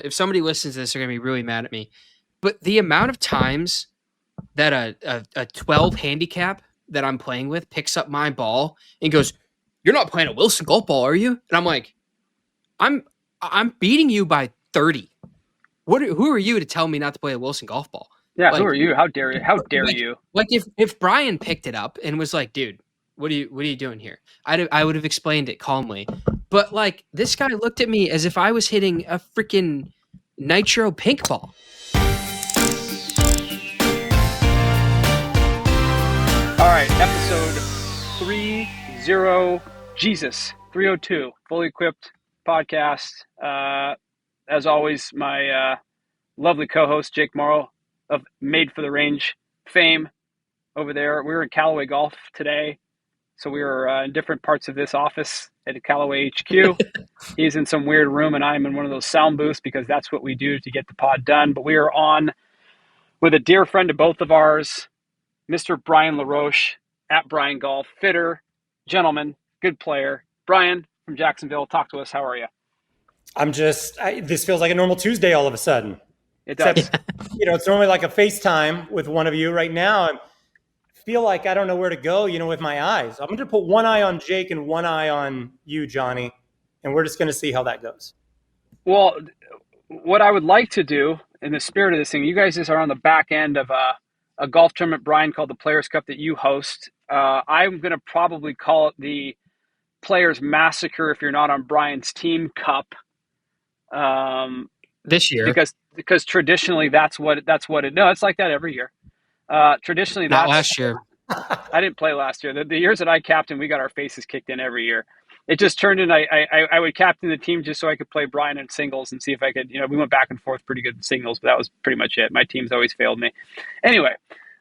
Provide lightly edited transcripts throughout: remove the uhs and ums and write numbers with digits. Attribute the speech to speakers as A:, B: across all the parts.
A: If somebody listens to this, they're going to be really mad at me. But the amount of times that a 12 handicap that I'm playing with picks up my ball and goes, "You're not playing a Wilson golf ball, are you?" And I'm like, I'm beating you by 30. Who are you to tell me not to play a Wilson golf ball?
B: Yeah, who are you? How dare you? How dare you?
A: Like if Bryan picked it up and was like, "Dude, what are you doing here?" I would have explained it calmly. But like this guy looked at me as if I was hitting a freaking nitro pink ball.
B: All right, episode 302, fully equipped podcast. As always, my lovely co-host Jake Morrow of Made for the Range fame over there. We were in Callaway Golf today, so we were in different parts of this office at Callaway HQ. He's in some weird room, and I'm in one of those sound booths because that's what we do to get the pod done. But we are on with a dear friend of both of ours, Mr. Bryan LaRoche at Bryan Golf, fitter, gentleman, good player. Bryan from Jacksonville, talk to us. How are you?
C: I'm this feels like a normal Tuesday all of a sudden.
B: It does.
C: Except, it's normally like a FaceTime with one of you right now. I feel like I don't know where to go, with my eyes. I'm going to put one eye on Jake and one eye on you, Johnny, and we're just going to see how that goes.
B: Well, what I would like to do in the spirit of this thing, you guys just are on the back end of a golf tournament, Bryan, called the Players Cup that you host. I'm going to probably call it the Players Massacre if you're not on Bryan's team cup.
A: This year,
B: because traditionally that's what it. No, it's like that every year. Traditionally,
A: not last year.
B: I didn't play last year. The years that I captained, we got our faces kicked in every year. It just turned in. I would captain the team just so I could play Bryan in singles and see if I could. We went back and forth pretty good in singles, but that was pretty much it. My team's always failed me. Anyway,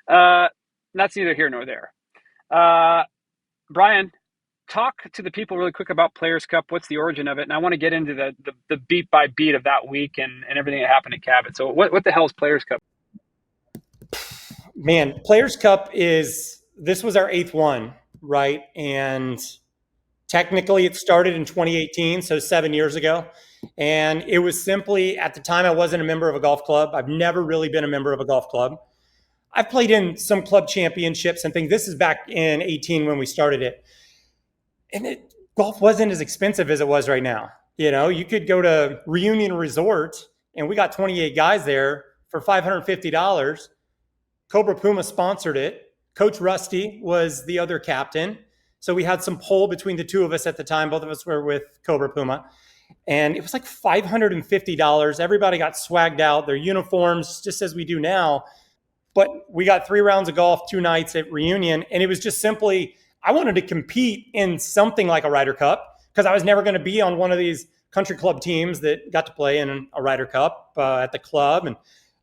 B: that's neither here nor there. Bryan, talk to the people really quick about Players Cup. What's the origin of it? And I want to get into the beat by beat of that week and everything that happened at Cabot. So what the hell is Players Cup?
C: Man, Players Cup this was our 8th one, right? And technically it started in 2018, so 7 years ago. And it was simply, at the time, I wasn't a member of a golf club. I've never really been a member of a golf club. I've played in some club championships and things. This is back in 18 when we started it. And golf wasn't as expensive as it was right now. You could go to Reunion Resort, and we got 28 guys there for $550. Cobra Puma sponsored it. Coach Rusty was the other captain. So we had some pull between the two of us at the time. Both of us were with Cobra Puma. And it was like $550. Everybody got swagged out, their uniforms, just as we do now. But we got 3 rounds of golf, 2 nights at Reunion. And it was just simply, I wanted to compete in something like a Ryder Cup because I was never going to be on one of these country club teams that got to play in a Ryder Cup at the club. And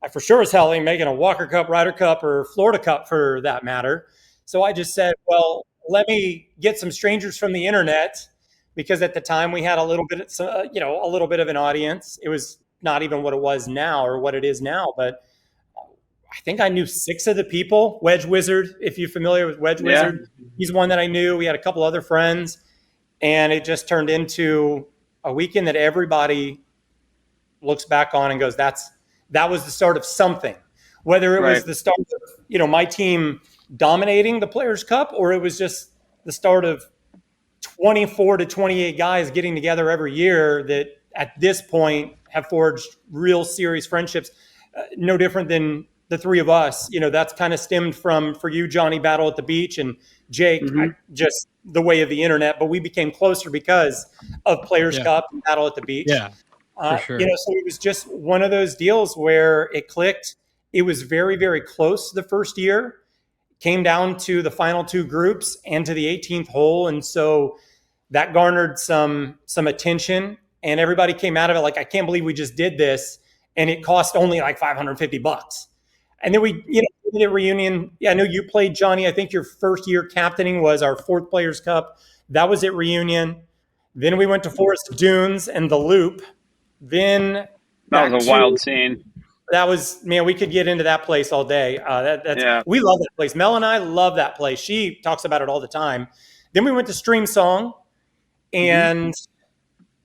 C: I for sure as hell ain't making a Walker Cup, Ryder Cup, or Florida Cup for that matter. So I just said, well, let me get some strangers from the internet, because at the time we had a little bit of an audience. It was not even what it was now or what it is now, but I think I knew 6 of the people. Wedge Wizard, if you're familiar with Wedge Wizard, he's one that I knew. We had a couple other friends, and it just turned into a weekend that everybody looks back on and goes, that was the start of something. Whether it was the start of, my team dominating the Players Cup, or it was just the start of 24 to 28 guys getting together every year that at this point have forged real serious friendships. No different than the 3 of us. That's kind of stemmed from, for you, Johnny, Battle at the Beach, and Jake, just the way of the internet. But we became closer because of Players Cup and Battle at the Beach.
A: Yeah, for sure.
C: So it was just one of those deals where it clicked. It was very, very close the first year. Came down to the final 2 groups and to the 18th hole. And so that garnered some attention, and everybody came out of it like, I can't believe we just did this. And it cost only like $550. And then we, did a Reunion. Yeah, I know you played, Johnny. I think your first year captaining was our 4th Players Cup. That was at Reunion. Then we went to Forest Dunes and the Loop. Then
B: that was a wild scene.
C: That was, man, we could get into that place all day. We love that place. Mel and I love that place. She talks about it all the time. Then we went to Stream Song and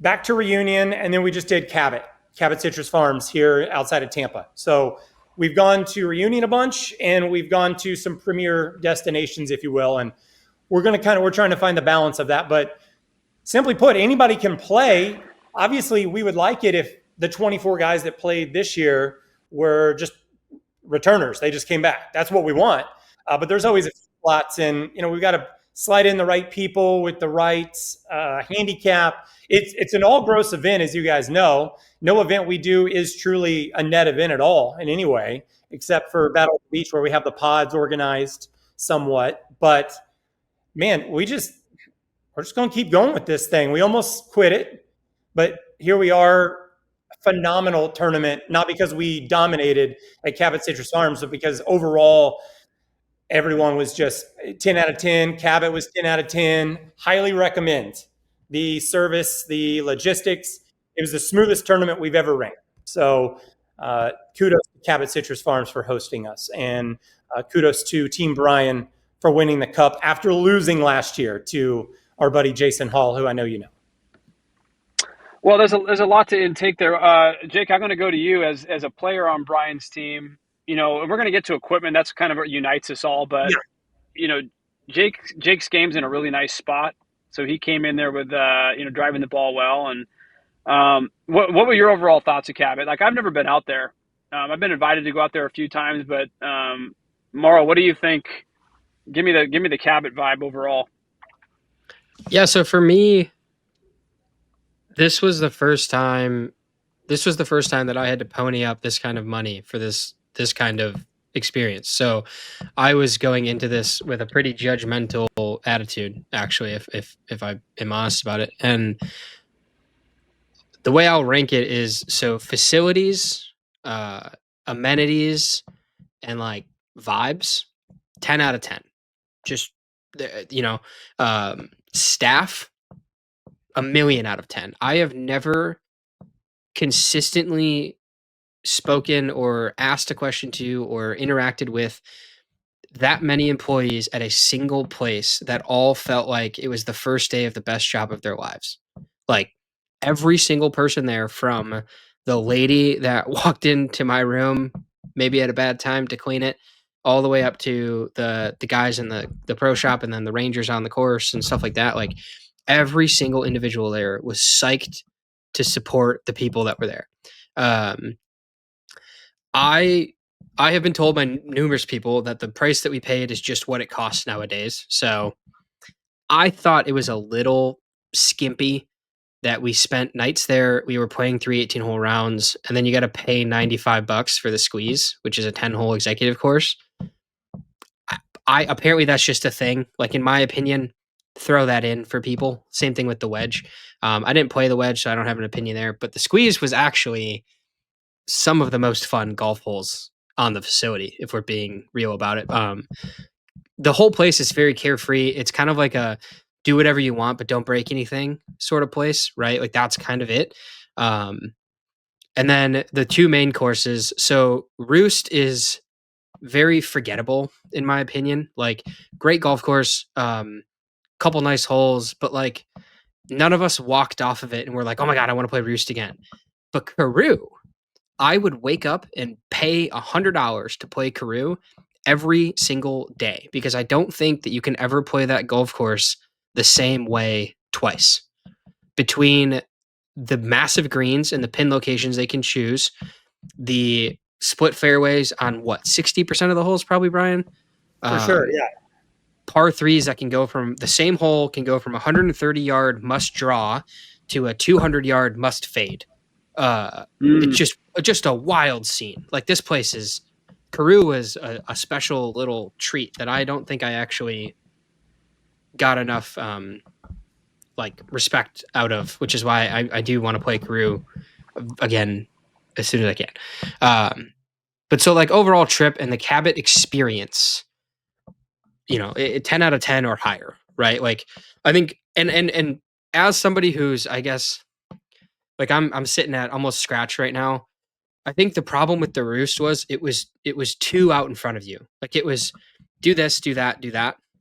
C: back to Reunion. And then we just did Cabot. Cabot Citrus Farms here outside of Tampa. So we've gone to Reunion a bunch, and we've gone to some premier destinations, if you will. And we're trying to find the balance of that. But simply put, anybody can play. Obviously, we would like it if the 24 guys that played this year were just returners. They just came back. That's what we want. But there's always a few slots, and we've got to slide in the right people with the right handicap. It's an all gross event, as you guys know. No event we do is truly a net event at all in any way, except for Battle of the Beach, where we have the pods organized somewhat. But man, we're just going to keep going with this thing. We almost quit it, but here we are. Phenomenal tournament, not because we dominated at Cabot Citrus Farms, but because overall everyone was just 10 out of 10. Cabot was 10 out of 10. Highly recommend the service, the logistics. It was the smoothest tournament we've ever ran. So kudos to Cabot Citrus Farms for hosting us, and kudos to Team Bryan for winning the cup after losing last year to our buddy Jason Hall, who I know you know.
B: Well, there's a lot to intake there. Jake, I'm going to go to you as a player on Bryan's team. And we're going to get to equipment. That's kind of what unites us all. But Jake's game's in a really nice spot. So he came in there with driving the ball well. And what were your overall thoughts of Cabot? Like, I've never been out there. I've been invited to go out there a few times, but Morrow, what do you think? Give me the Cabot vibe overall.
A: Yeah. So for me, This was the first time that I had to pony up this kind of money for this kind of experience. So I was going into this with a pretty judgmental attitude, actually, if I am honest about it. And the way I'll rank it is, so facilities, amenities, and like vibes, 10 out of 10. Just, staff, 1,000,000 out of 10. I have never consistently spoken or asked a question to or interacted with that many employees at a single place that all felt like it was the first day of the best job of their lives. Like, every single person there, from the lady that walked into my room maybe at a bad time to clean it, all the way up to the guys in the pro shop, and then the rangers on the course and stuff like that. Like, every single individual there was psyched to support the people that were there. I have been told by numerous people that the price that we paid is just what it costs nowadays. So I thought it was a little skimpy that we spent nights there. We were playing 3 18-hole rounds, and then you got to pay $95 for the squeeze, which is a 10-hole executive course. I apparently that's just a thing. Like, in my opinion, throw that in for people. Same thing with the wedge. I didn't play the wedge, so I don't have an opinion there. But the squeeze was actually some of the most fun golf holes on the facility, if we're being real about it. The whole place is very carefree. It's kind of like a do whatever you want, but don't break anything sort of place, right? Like, that's kind of it. And then the two main courses. So Roost is very forgettable, in my opinion. Like, great golf course, couple nice holes, but like, none of us walked off of it and we're like, oh my God, I want to play Roost again. But Carew, I would wake up and pay $100 to play Carew every single day, because I don't think that you can ever play that golf course the same way twice. Between the massive greens and the pin locations they can choose, the split fairways on 60% of the holes, probably, Bryan?
C: For sure, yeah.
A: Par threes that can go from the same hole can go from 130-yard must draw to a 200-yard must fade. It's just a wild scene. Like, this place is, Carew was a special little treat that I don't think I actually got enough respect out of, which is why I do want to play Carew again as soon as I can. But so, like, overall trip and the Cabot experience, 10 out of 10 or higher, right? Like, I think, and as somebody who's, I guess, like, I'm sitting at almost scratch right now. I think the problem with the Roost was it was too out in front of you. Like, it was do this, do that,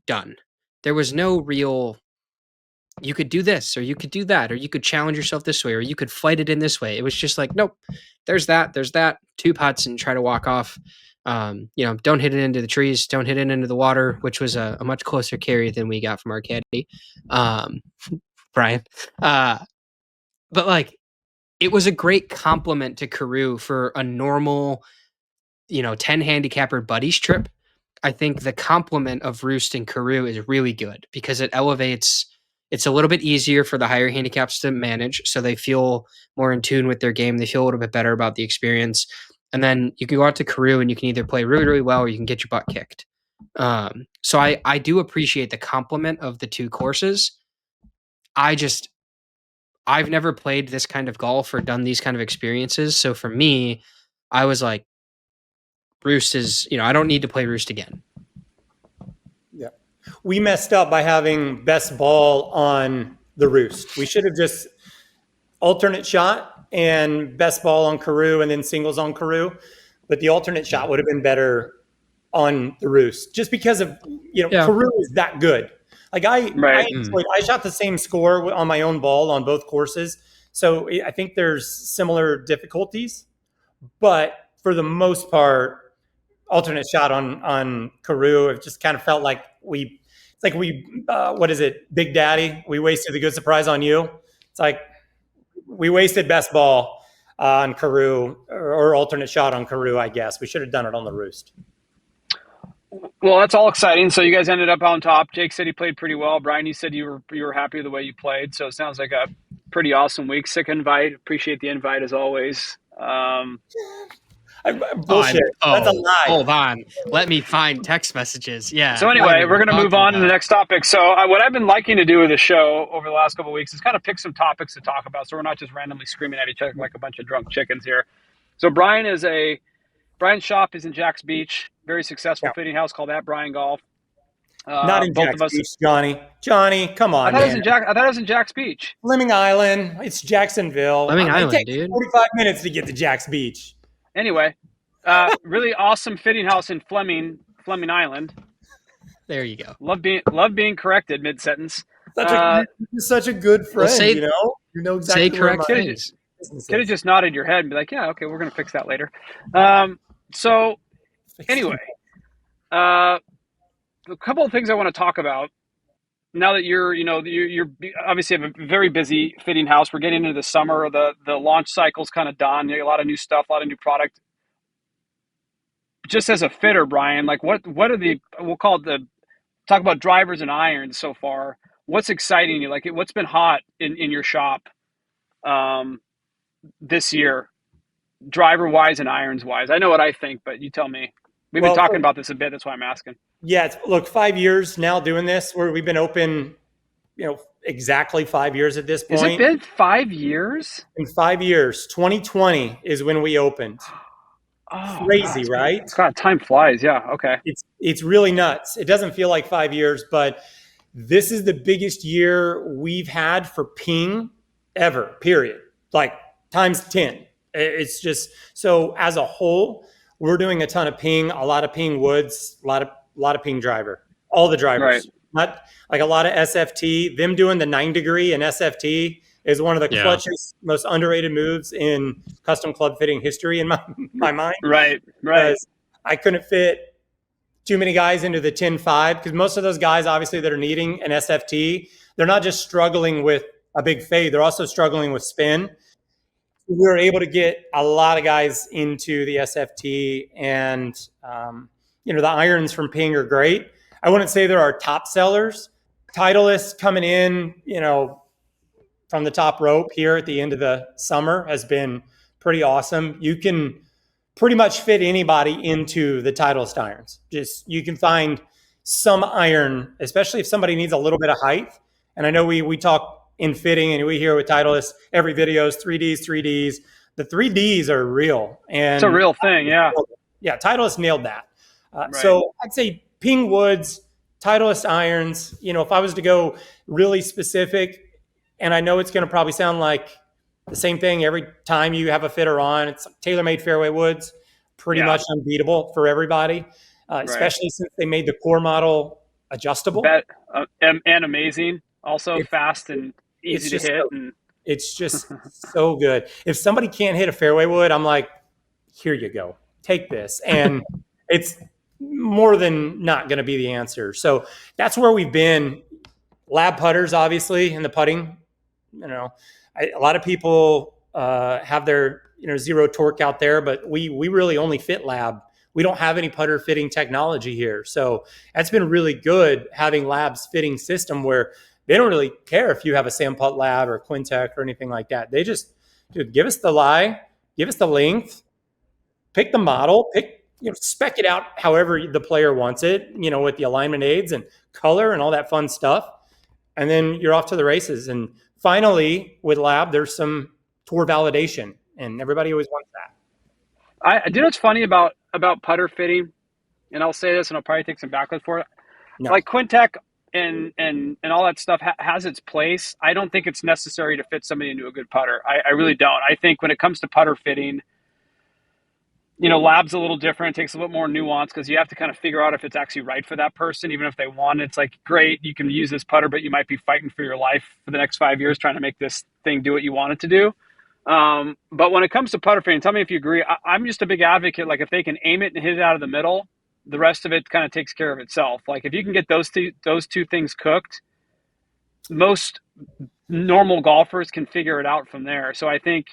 A: done. There was no real you could do this, or you could do that, or you could challenge yourself this way, or you could fight it in this way. It was just like, nope, there's that, 2 putts and try to walk off. Don't hit it into the trees, don't hit it into the water, which was a much closer carry than we got from our caddy, Brian. But like, it was a great compliment to Carew for a normal, 10 handicapper buddies trip. I think the complement of Roost and Carew is really good because it elevates. It's a little bit easier for the higher handicaps to manage, so they feel more in tune with their game. They feel a little bit better about the experience, and then you can go out to Carew and you can either play really, really well or you can get your butt kicked. So I do appreciate the complement of the two courses. I've never played this kind of golf or done these kind of experiences, so for me, I was like, Roost is, I don't need to play Roost again.
C: Yeah. We messed up by having best ball on the Roost. We should have just alternate shot and best ball on Carew and then singles on Carew. But the alternate shot would have been better on the Roost just because of, Carew is that good. Like I shot the same score on my own ball on both courses. So I think there's similar difficulties, but for the most part, alternate shot on Carew, it just kind of felt like what is it, Big Daddy? We wasted the good surprise on you. It's like we wasted best ball on Carew or alternate shot on Carew, I guess. We should have done it on the Roost.
B: Well, that's all exciting. So you guys ended up on top. Jake said he played pretty well. Brian, you said you were happy with the way you played. So it sounds like a pretty awesome week. Sick invite. Appreciate the invite as always.
C: Bullshit. That's a lie.
A: Hold on. Let me find text messages. Yeah.
B: So anyway, we're going to move on to the next topic. So what I've been liking to do with the show over the last couple of weeks is kind of pick some topics to talk about. So we're not just randomly screaming at each other like a bunch of drunk chickens here. So Brian's shop is in Jack's Beach. Very successful fitting house called At Brian Golf.
C: Not in Jack's Beach, Johnny. Johnny, come on,
B: I thought it was in Jack's Beach.
C: Fleming Island. It's Jacksonville.
A: Fleming Island,
C: it takes
A: dude.
C: 45 minutes to get to Jack's Beach.
B: Anyway, really awesome fitting house in Fleming Island.
A: There you go.
B: Love being corrected mid-sentence.
C: Such a good friend, You know exactly
A: say correct
B: Could have just nodded your head and be like, yeah, okay, we're going to fix that later. So anyway, a couple of things I want to talk about now that you're obviously have a very busy fitting house. We're getting into the summer. The launch cycle's kind of done. A lot of new stuff, a lot of new product. Just as a fitter, Brian, like what are talk about drivers and irons so far. What's exciting you? Like what's been hot in your shop this year, driver wise and irons wise? I know what I think, but you tell me. We've been talking about this a bit. That's why I'm asking. Yeah,
C: look, 5 years now doing this. We've been open, exactly 5 years at this point.
B: Has it been 5 years?
C: In 5 years, 2020 is when we opened.
B: Oh,
C: crazy, right?
B: God, time flies. Yeah. Okay.
C: It's really nuts. It doesn't feel like 5 years, but this is the biggest year we've had for ping ever, period. Like times 10. It's just, so as a whole, we're doing a ton of ping, a lot of ping woods, a lot of ping driver, all the drivers, not like a lot of SFT. Them doing the 9° and SFT is one of the clutchest, most underrated moves in custom club fitting history in my mind.
B: Right.
C: I couldn't fit too many guys into the 10.5 because most of those guys, obviously, that are needing an SFT, they're not just struggling with a big fade, they're also struggling with spin. We were able to get a lot of guys into the SFT, and the irons from Ping are great. I wouldn't say they're our top sellers. Titleist coming in, from the top rope here at the end of the summer has been pretty awesome. You can pretty much fit anybody into the Titleist irons. Just you can find some iron, especially if somebody needs a little bit of height. And I know we talk in fitting, and we hear with Titleist every video is 3Ds. The 3Ds are real, and
B: it's a real thing. Yeah.
C: Titleist nailed that. So I'd say Ping woods, Titleist irons. If I was to go really specific, and I know it's going to probably sound like the same thing every time you have a fitter on, it's TaylorMade fairway woods, pretty much unbeatable for everybody, especially since they made the core model adjustable.
B: And amazing. Also
C: It's
B: fast and
C: it's
B: easy to
C: just
B: hit.
C: so,
B: And
C: it's just so good. If somebody can't hit a fairway wood, I'm like, here you go, take this, and it's more than not going to be the answer. So that's where we've been. Lab putters, obviously, in the putting. A lot of people have their zero torque out there, but we really only fit lab. We don't have any putter fitting technology here, so that's been really good having labs fitting system where they don't really care if you have a Sam Putt lab or Quintec or anything like that. They just give us the lie, give us the length, pick the model, spec it out however the player wants it, with the alignment aids and color and all that fun stuff. And then you're off to the races. And finally, with lab, there's some tour validation, and everybody always wants that.
B: I do know what's funny about putter fitting, and I'll say this, and I'll probably take some backlash for it.
C: No.
B: Like Quintec and all that stuff has its place. I don't think it's necessary to fit somebody into a good putter. I really don't. I think when it comes to putter fitting, lab's a little different. It takes a little more nuance because you have to kind of figure out if it's actually right for that person. Even if they want it, it's like, great, you can use this putter, but you might be fighting for your life for the next 5 years trying to make this thing do what you want it to do. But when it comes to putter fitting, tell me if you agree. I'm just a big advocate. Like, if they can aim it and hit it out of the middle, the rest of it kind of takes care of itself. Like, if you can get those two things cooked, most normal golfers can figure it out from there. So I think,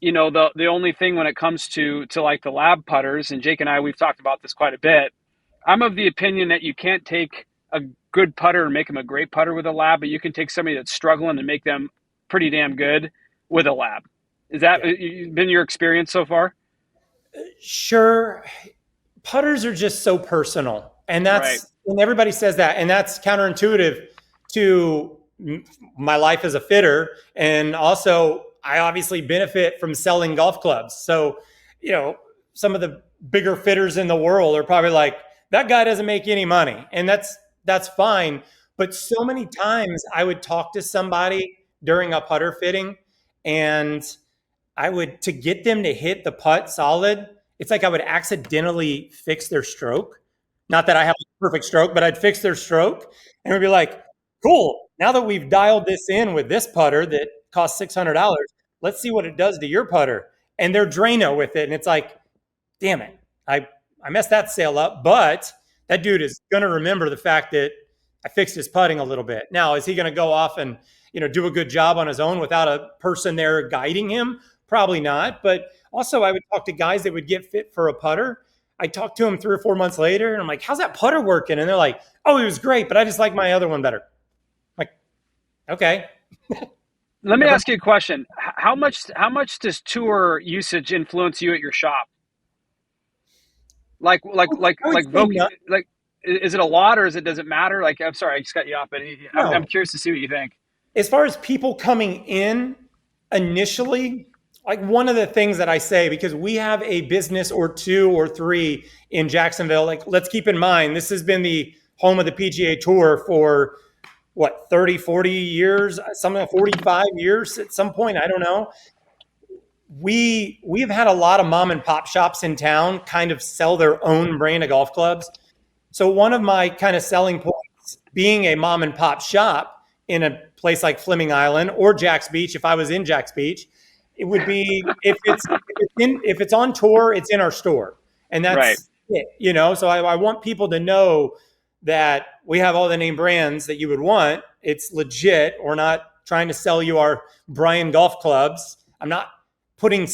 B: the only thing when it comes to like the lab putters, and Jake and I, we've talked about this quite a bit. I'm of the opinion that you can't take a good putter and make them a great putter with a lab, but you can take somebody that's struggling and make them pretty damn good with a lab. Is that been your experience so far?
C: Sure. Putters are just so personal, and
B: Right.
C: and everybody says that, and that's counterintuitive to my life as a fitter. And also, I obviously benefit from selling golf clubs. So, some of the bigger fitters in the world are probably like, that guy doesn't make any money. And that's fine. But so many times I would talk to somebody during a putter fitting, and to get them to hit the putt solid, it's like I would accidentally fix their stroke. Not that I have a perfect stroke, but I'd fix their stroke, and we'd be like, cool, now that we've dialed this in with this putter that costs $600, let's see what it does to your putter. And they're Drano with it. And it's like, damn it, I messed that sale up. But that dude is going to remember the fact that I fixed his putting a little bit. Now, is he going to go off and do a good job on his own without a person there guiding him? Probably not. But also, I would talk to guys that would get fit for a putter. I talked to them 3 or 4 months later, and I'm like, how's that putter working? And they're like, oh, it was great, but I just like my other one better. I'm like, okay.
B: Let me ask you a question. How much does tour usage influence you at your shop? Like is it a lot, or does it matter? Like, I'm sorry, I just cut you off, but I'm curious to see what you think.
C: As far as people coming in initially, like, one of the things that I say, because we have a business or 2 or 3 in Jacksonville, like, let's keep in mind, this has been the home of the PGA Tour for 30, 40 years, something, 45 years at some point. I don't know. We've had a lot of mom and pop shops in town kind of sell their own brand of golf clubs. So one of my kind of selling points, being a mom and pop shop in a place like Fleming Island or Jack's Beach, if I was in Jack's Beach, it would be, if it's on tour, it's in our store. And that's
B: right.
C: it, so I want people to know that we have all the name brands that you would want. It's legit. We're not trying to sell you our Bryan golf clubs. I'm not putting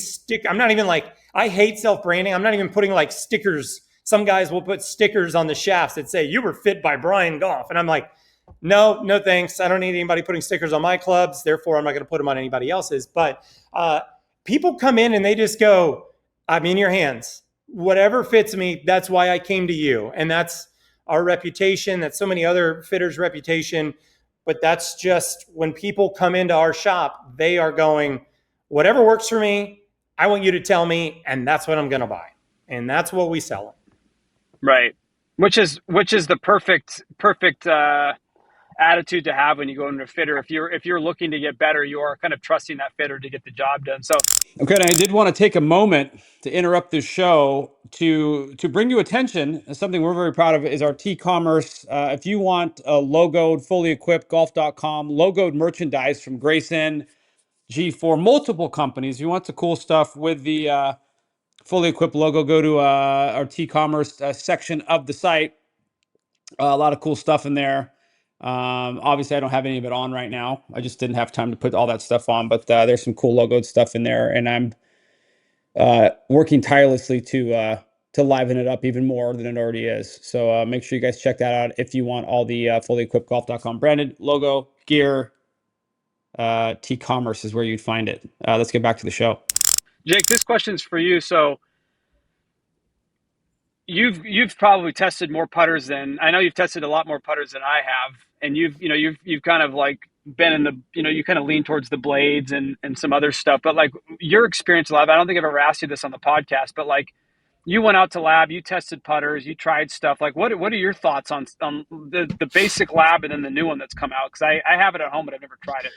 C: I'm not even like, I hate self-branding. I'm not even putting like stickers. Some guys will put stickers on the shafts that say, you were fit by Bryan Golf. And I'm like, no thanks. I don't need anybody putting stickers on my clubs. Therefore, I'm not going to put them on anybody else's. But people come in and they just go, I'm in your hands. Whatever fits me, that's why I came to you. And that's our reputation. That's so many other fitters' reputation. But that's just when people come into our shop, they are going, whatever works for me, I want you to tell me, and that's what I'm going to buy. And that's what we sell.
B: Right. Which is the perfect attitude to have when you go into a fitter. If you're looking to get better, you are kind of trusting that fitter to get the job done. So
D: Okay, and I did want to take a moment to interrupt this show to bring you attention. Something we're very proud of is our T-commerce. If you want a logoed, fully equipped golf.com logoed merchandise from Grayson, G4, multiple companies. If you want the cool stuff with the fully equipped logo, go to our T-commerce section of the site. A lot of cool stuff in there. Obviously, I don't have any of it on right now. I just didn't have time to put all that stuff on, but there's some cool logoed stuff in there, and I'm working tirelessly to liven it up even more than it already is. So make sure you guys check that out if you want all the fully equipped golf.com branded logo gear. T-commerce is where you'd find it. Let's get back to the show.
B: Jake, this question's for you. So you've probably tested more putters than I know. You've tested a lot more putters than I have, and you've kind of like been in the you kind of lean towards the blades and some other stuff. But like your experience live, I don't think I've ever asked you this on the podcast, but like you went out to lab, you tested putters, you tried stuff. Like what are your thoughts on the basic lab and then the new one that's come out? Because I have it at home, but I've never tried it.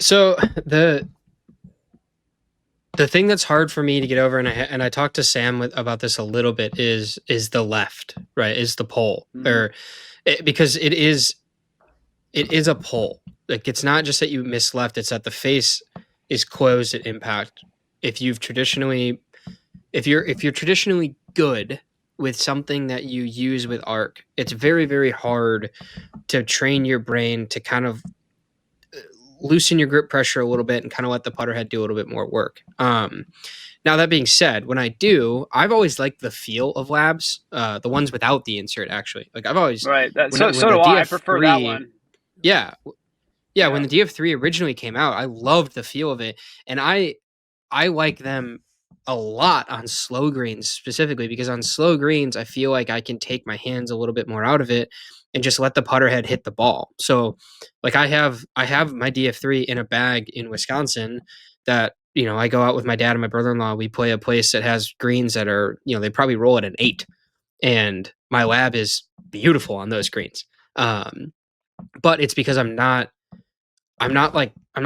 A: So the thing that's hard for me to get over, and I talked to Sam about this a little bit, is the left, right? Is the pole, because it is a pole. Like it's not just that you miss left; it's that the face is closed at impact. If you're traditionally good with something that you use with arc, it's very, very hard to train your brain to kind of loosen your grip pressure a little bit and kind of let the putter head do a little bit more work. Now that being said, when I do, I've always liked the feel of labs, the ones without the insert. Actually, like I've always
B: right. So do I. I prefer that one.
A: Yeah. When the DF3 originally came out, I loved the feel of it, and I like them a lot on slow greens specifically, because on slow greens I feel like I can take my hands a little bit more out of it and just let the putter head hit the ball. So like I have my DF3 in a bag in Wisconsin that, I go out with my dad and my brother-in-law. We play a place that has greens that are, they probably roll at an 8, and my lab is beautiful on those greens. But it's because I'm not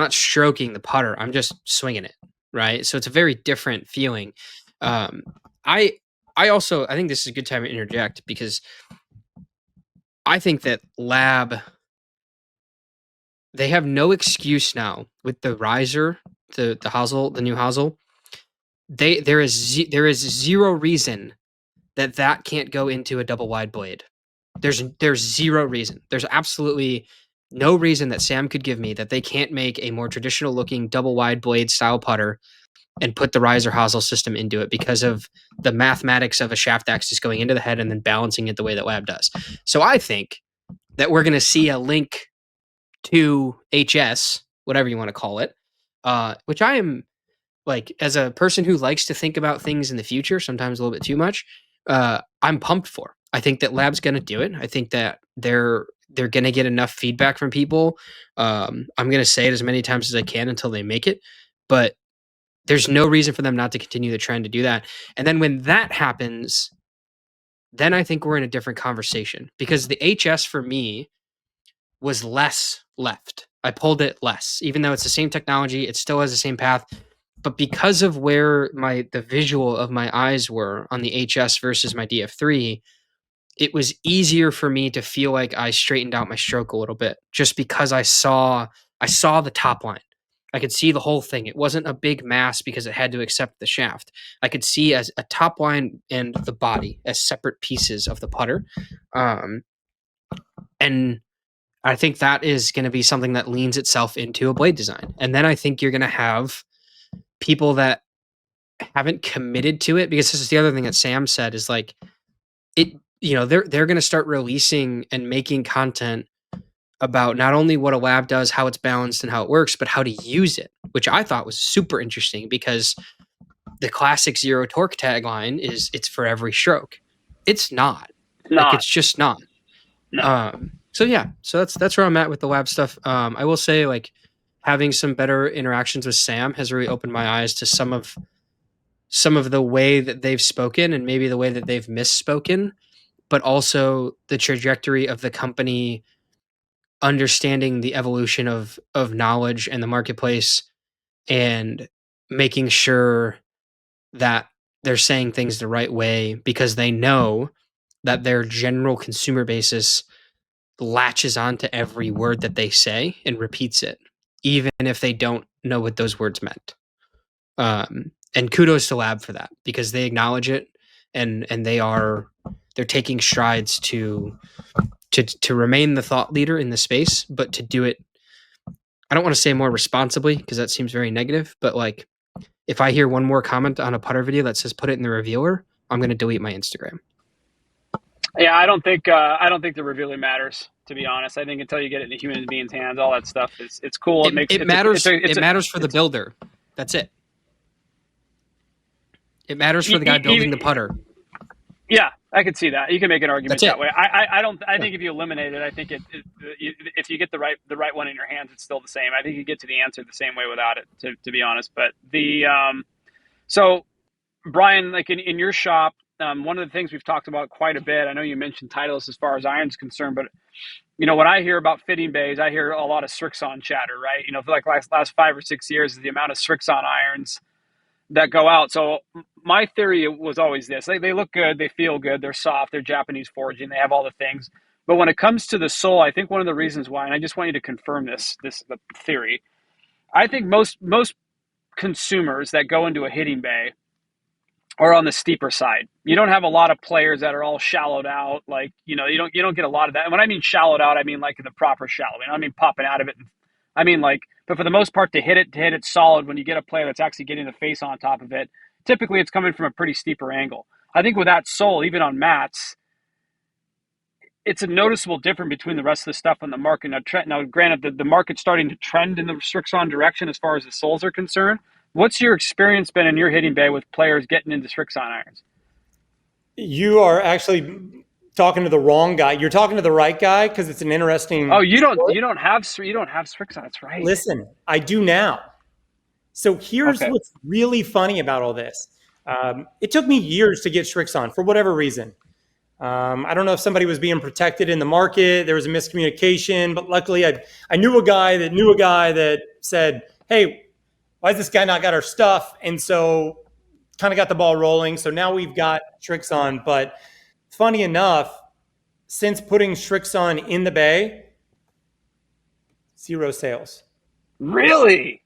A: stroking the putter. I'm just swinging it. Right. So it's a very different feeling. I think this is a good time to interject, because I think that lab, they have no excuse now with the riser, the hosel, the new hosel. There is zero reason that can't go into a double wide blade. There's zero reason. There's absolutely no reason that Sam could give me that they can't make a more traditional looking double wide blade style putter and put the riser hosel system into it, because of the mathematics of a shaft axis going into the head and then balancing it the way that lab does. So I think that we're going to see a link to HS, whatever you want to call it, which I am, like, as a person who likes to think about things in the future, sometimes a little bit too much, I'm pumped for. I think that lab's going to do it. I think that they're going to get enough feedback from people. I'm going to say it as many times as I can until they make it, but there's no reason for them not to continue the trend to do that. And then when that happens, then I think we're in a different conversation, because the HS for me was less left. I pulled it less, even though it's the same technology. It still has the same path. But because of where the visual of my eyes were on the HS versus my DF3, it was easier for me to feel like I straightened out my stroke a little bit, just because I saw the top line. I could see the whole thing. It wasn't a big mass because it had to accept the shaft. I could see as a top line and the body as separate pieces of the putter. And I think that is going to be something that leans itself into a blade design. And then I think you're going to have people that haven't committed to it, because this is the other thing that Sam said, is like it, they're going to start releasing and making content about not only what a lab does, how it's balanced and how it works, but how to use it, which I thought was super interesting, because the classic zero torque tagline is it's for every stroke. It's not. Like, it's just not.
B: No.
A: So that's where I'm at with the lab stuff. I will say, like, having some better interactions with Sam has really opened my eyes to some of the way that they've spoken, and maybe the way that they've misspoken. but also the trajectory of the company, understanding the evolution of knowledge and the marketplace, and making sure that they're saying things the right way because they know that their general consumer basis latches onto every word that they say and repeats it, even if they don't know what those words meant. And kudos to Lab for that because they acknowledge it and they're taking strides to remain the thought leader in the space, but to do it. I don't want to say more responsibly because that seems very negative, but like if I hear one more comment on a putter video that says put it in the reviewer, I'm going to delete my Instagram.
B: Yeah, I don't think the revealing matters, to be honest. I think until you get it in a human being's hands, all that stuff it's cool.
A: It matters for the builder. That's it. It matters for the guy building the putter.
B: Yeah, I could see that. You can make an argument
A: That's
B: that way. I don't. I think if you eliminate it, I think if you get the right one in your hands, it's still the same. I think you get to the answer the same way without it. To be honest, but so Bryan, like in your shop, one of the things we've talked about quite a bit. I know you mentioned Titleist as far as iron's concerned, but when I hear about fitting bays, I hear a lot of Srixon chatter, right? For like last 5 or 6 years, the amount of Srixon irons that go out. So my theory was always this: they look good, they feel good, they're soft, they're Japanese forging, they have all the things. But when it comes to the sole, I think one of the reasons why, and I just want you to confirm the theory, I think most consumers that go into a hitting bay are on the steeper side. You don't have a lot of players that are all shallowed out. Like, you don't get a lot of that. And when I mean shallowed out, I mean like the proper shallowing. I mean popping out of it. I mean like, but for the most part, to hit it solid, when you get a player that's actually getting the face on top of it, typically it's coming from a pretty steeper angle. I think with that sole, even on mats, it's a noticeable difference between the rest of the stuff on the market. Now granted, the market's starting to trend in the Srixon direction as far as the soles are concerned. What's your experience been in your hitting bay with players getting into Srixon irons?
C: You are actually talking to the wrong guy. You're talking to the right guy because it's an interesting.
B: Oh, you don't have Srixon. That's right.
C: Listen, I do now. So here's what's really funny about all this. It took me years to get Srixon for whatever reason. I don't know if somebody was being protected in the market. There was a miscommunication, but luckily I knew a guy that said, "Hey, why has this guy not got our stuff?" And so kind of got the ball rolling. So now we've got Srixon. But funny enough, since putting Srixon in the bay, 0 sales.
B: Really?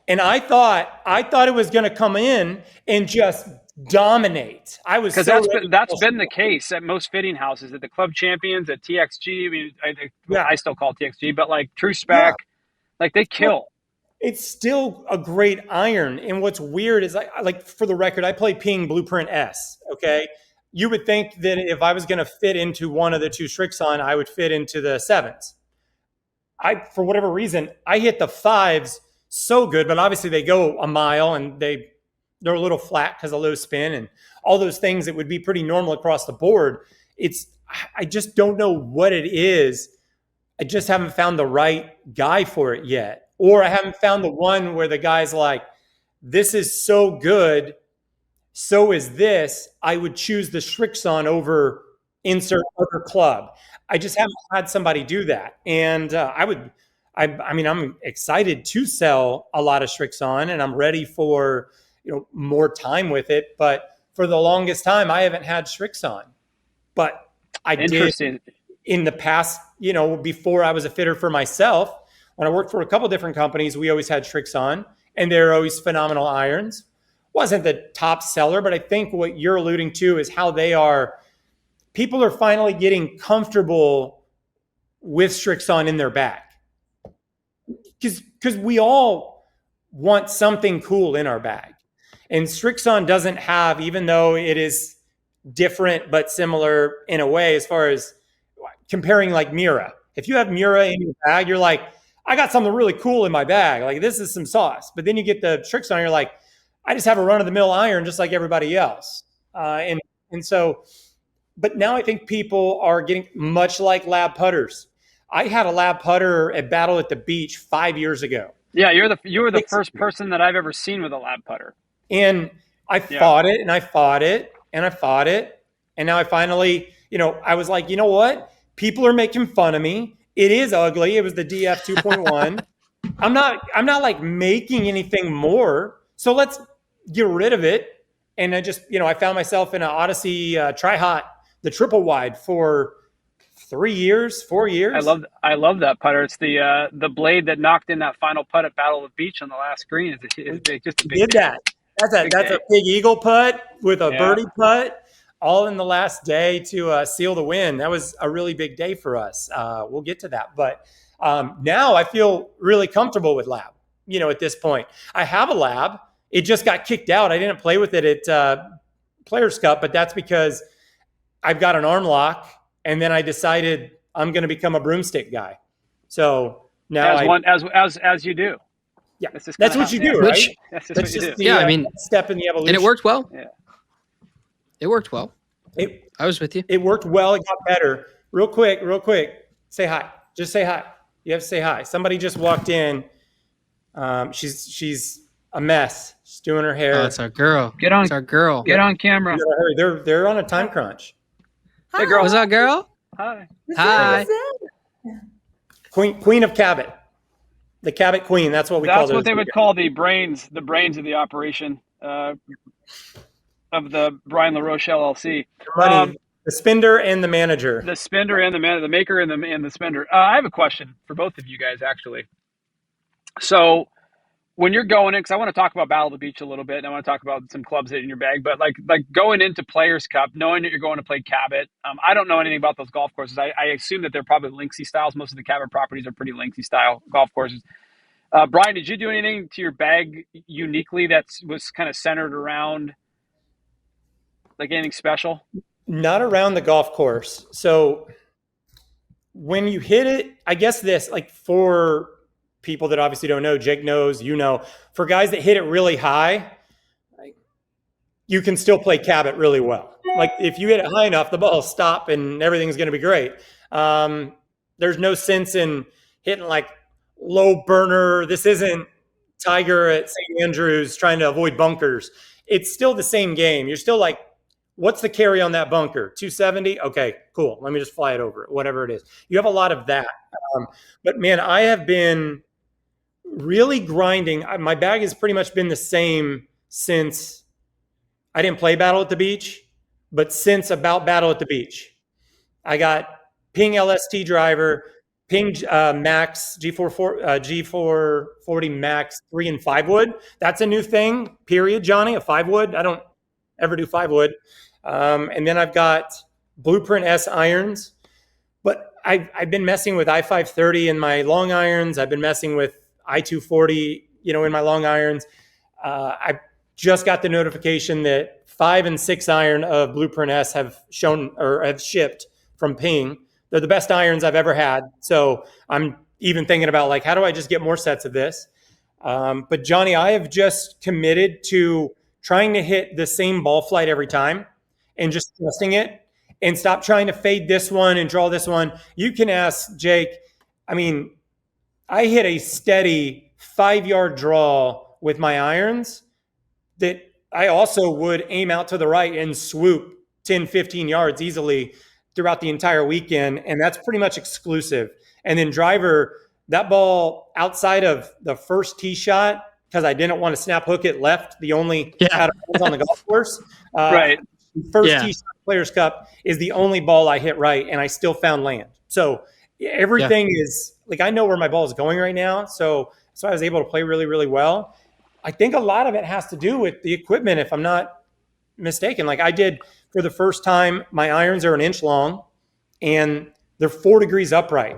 C: And I thought it was going to come in and just dominate. I was
B: because that's been the case at most fitting houses, at the Club Champions, at TXG. I mean, I still call it TXG, but like True Spec, like they kill.
C: It's still a great iron. And what's weird is, like for the record, I play Ping Blueprint S. Okay, you would think that if I was going to fit into one of the two Srixon, I would fit into the 7s. For whatever reason, I hit the 5s so good, but obviously they go a mile and they're a little flat because of low spin and all those things that would be pretty normal across the board. I just don't know what it is. I just haven't found the right guy for it yet. Or I haven't found the one where the guy's like, this is so good, so is this. I would choose the Srixon over insert other club. I just haven't had somebody do that. And I'm excited to sell a lot of Srixon and I'm ready for more time with it. But for the longest time, I haven't had Srixon. But I did in the past, before I was a fitter for myself. When I worked for a couple different companies, we always had Srixon, and they're always phenomenal irons. Wasn't the top seller, but I think what you're alluding to is how people are finally getting comfortable with Srixon in their bag. Because we all want something cool in our bag. And Srixon doesn't have, even though it is different but similar in a way, as far as comparing like Mira. If you have Mira in your bag, you're like, I got something really cool in my bag. Like, this is some sauce. But then you get the Srixon, and you're like, I just have a run-of-the-mill iron just like everybody else. And so, but now I think people are getting much like lab putters. I had a lab putter at Battle at the Beach 5 years ago.
B: Yeah, you were the first person that I've ever seen with a lab putter.
C: And I fought it, and I fought it, and I fought it. And now I finally I was like, you know what? People are making fun of me. It is ugly. It was the DF 2.1. I'm not like making anything more. So let's get rid of it. And I just, I found myself in an Odyssey Tri-Hot, the triple wide for 3 years, 4 years.
B: I love that putter. It's the blade that knocked in that final putt at Battle of the Beach on the last green. It's big, just a big.
C: Did that? That's a big eagle putt with a birdie putt, all in the last day to seal the win. That was a really big day for us. We'll get to that, but now I feel really comfortable with lab. At this point, I have a lab. It just got kicked out. I didn't play with it at Players Cup, but that's because I've got an arm lock, and then I decided I'm going to become a broomstick guy. So now
B: as you do.
C: Yeah, that's what you do, right?
B: That's just what you do.
A: Yeah,
C: step in the evolution.
A: And it worked well.
B: Yeah.
A: It worked well. I was with you.
C: It worked well. It got better. Real quick. Say hi. Just say hi. You have to say hi. Somebody just walked in. She's a mess. She's doing her hair.
A: Oh, it's our girl.
B: It's
A: our girl.
B: Get on camera.
C: They're on a time crunch.
B: Hey, girl.
A: What's up, girl?
B: Hi.
A: Hi.
C: Queen of Cabot. The Cabot Queen. That's what we call.
B: That's what they would call the brains of the operation of the Bryan LaRoche LLC.
C: The spender and the manager.
B: The spender and the maker and the spender. I have a question for both of you guys, actually. So when you're going in, because I want to talk about Battle of the Beach a little bit, and I want to talk about some clubs in your bag, but like going into Players Cup, knowing that you're going to play Cabot, I don't know anything about those golf courses. I assume that they're probably linksy styles. Most of the Cabot properties are pretty linksy style golf courses. Bryan, did you do anything to your bag uniquely that was kind of centered around like anything special?
C: Not around the golf course. So when you hit it, I guess like for people that obviously don't know, Jake knows, for guys that hit it really high, you can still play Cabot really well. Like if you hit it high enough, the ball will stop and everything's going to be great. There's no sense in hitting like low burner. This isn't Tiger at St. Andrews trying to avoid bunkers. It's still the same game. You're still like, what's the carry on that bunker? 270? Okay, cool. Let me just fly it over, whatever it is. You have a lot of that. But man, I have been really grinding. My bag has pretty much been the same since I didn't play Battle at the Beach, but since about Battle at the Beach. I got Ping LST driver, Ping Max, G440 Max 3 and 5 wood. That's a new thing, period, Johnny, a 5 wood. I don't ever do 5 wood. And then I've got Blueprint S irons. But I've been messing with I-530 in my long irons. I've been messing with I-240, in my long irons. I just got the notification that 5 and 6 iron of Blueprint S have shipped from Ping. They're the best irons I've ever had. So I'm even thinking about like, how do I just get more sets of this? But Johnny, I have just committed to trying to hit the same ball flight every time and just trusting it and stop trying to fade this one and draw this one. You can ask Jake. I mean, I hit a steady 5-yard draw with my irons that I also would aim out to the right and swoop 10, 15 yards easily throughout the entire weekend. And that's pretty much exclusive. And then driver, that ball outside of the first tee shot, because I didn't want to snap hook it left, the only out of bounds on the golf course.
B: Right.
C: First tee shot Players Cup is the only ball I hit right, and I still found land. So everything is like, I know where my ball is going right now. So I was able to play really, really well. I think a lot of it has to do with the equipment, if I'm not mistaken. Like I did for the first time, my irons are an inch long and they're 4 degrees upright,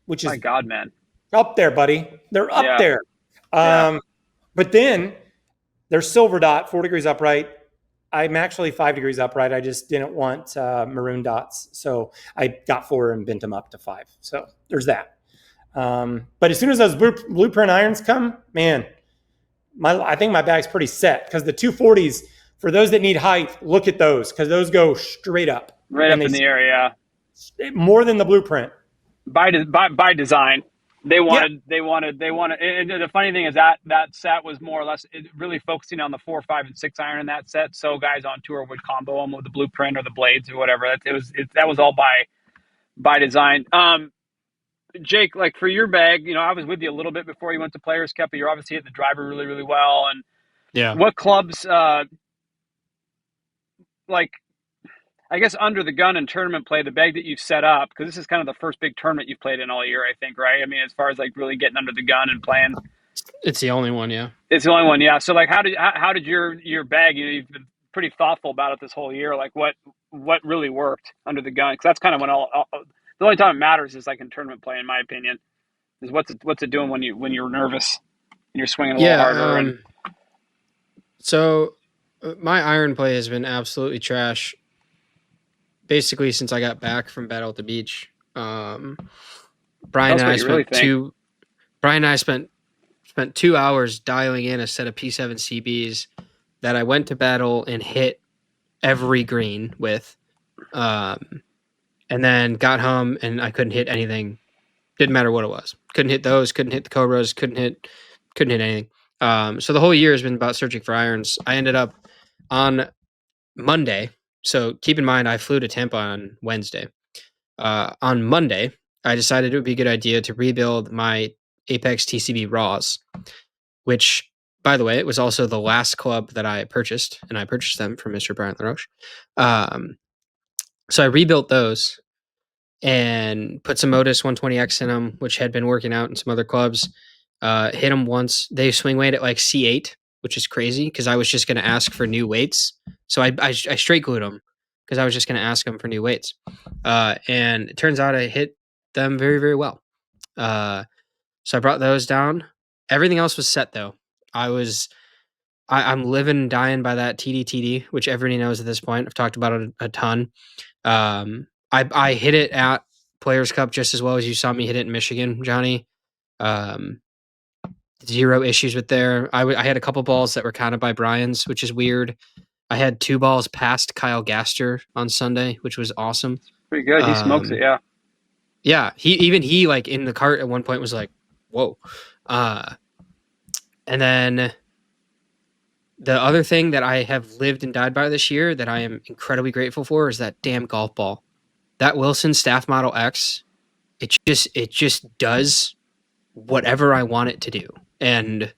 C: which is
B: my God, man,
C: up there, buddy. They're up there. But then they're silver dot, 4 degrees upright. I'm actually 5 degrees upright. I just didn't want maroon dots. So I got 4 and bent them up to 5. So there's that. But as soon as those blueprint irons come, man, I think my bag's pretty set, because the 240s, for those that need height, look at those, because those go straight up.
B: Right up in the area.
C: More than the blueprint.
B: By design. They wanted, and the funny thing is that set was more or less really focusing on the 4, 5, and 6 iron in that set. So guys on tour would combo them with the blueprint or the blades or whatever. That was all by design. Jake, like for your bag, I was with you a little bit before you went to Players Cup, but you're obviously hitting the driver really, really well. And
A: Yeah.
B: what clubs, like, I guess under the gun in tournament play, the bag that you've set up, because this is kind of the first big tournament you've played in all year, I think, right? I mean, as far as like really getting under the gun and playing.
A: It's the only one, yeah.
B: It's the only one, yeah. So like, how did your bag? You've been pretty thoughtful about it this whole year. Like, what really worked under the gun? Because that's kind of when the only time it matters is like in tournament play, in my opinion, is what's it doing when you're nervous and you're swinging a little harder.
A: So my iron play has been absolutely trash. Basically, since I got back from Battle at the Beach, Brian and I spent 2 hours dialing in a set of P7 CBs that I went to Battle and hit every green with, and then got home and I couldn't hit anything. Didn't matter what it was. Couldn't hit those. Couldn't hit the Cobras. Couldn't hit anything. So the whole year has been about searching for irons. I ended up on Monday. So keep in mind, I flew to Tampa on Wednesday. On Monday, I decided it would be a good idea to rebuild my Apex TCB Raws, which, by the way, it was also the last club that I purchased, and I purchased them from Mr. Bryan LaRoche. So I rebuilt those and put some Modus 120X in them, which had been working out in some other clubs. Hit them once. They swing weight at like C8, which is crazy because I was just going to ask for new weights. So I straight glued them because I was just going to ask them for new weights. And it turns out I hit them very, very well. So I brought those down. Everything else was set though. I'm living and dying by that TDTD, which everybody knows at this point. I've talked about it a ton. I hit it at Players Cup just as well as you saw me hit it in Michigan, Johnny. Zero issues with there. I had a couple balls that were counted by Brian's, which is weird. I had 2 balls past Kyle Gaster on Sunday, which was awesome.
B: Pretty good. He smokes it, yeah.
A: Yeah, he like in the cart at one point was like, whoa. And then the other thing that I have lived and died by this year that I am incredibly grateful for is that damn golf ball. That Wilson Staff Model X, it just does whatever I want it to do. And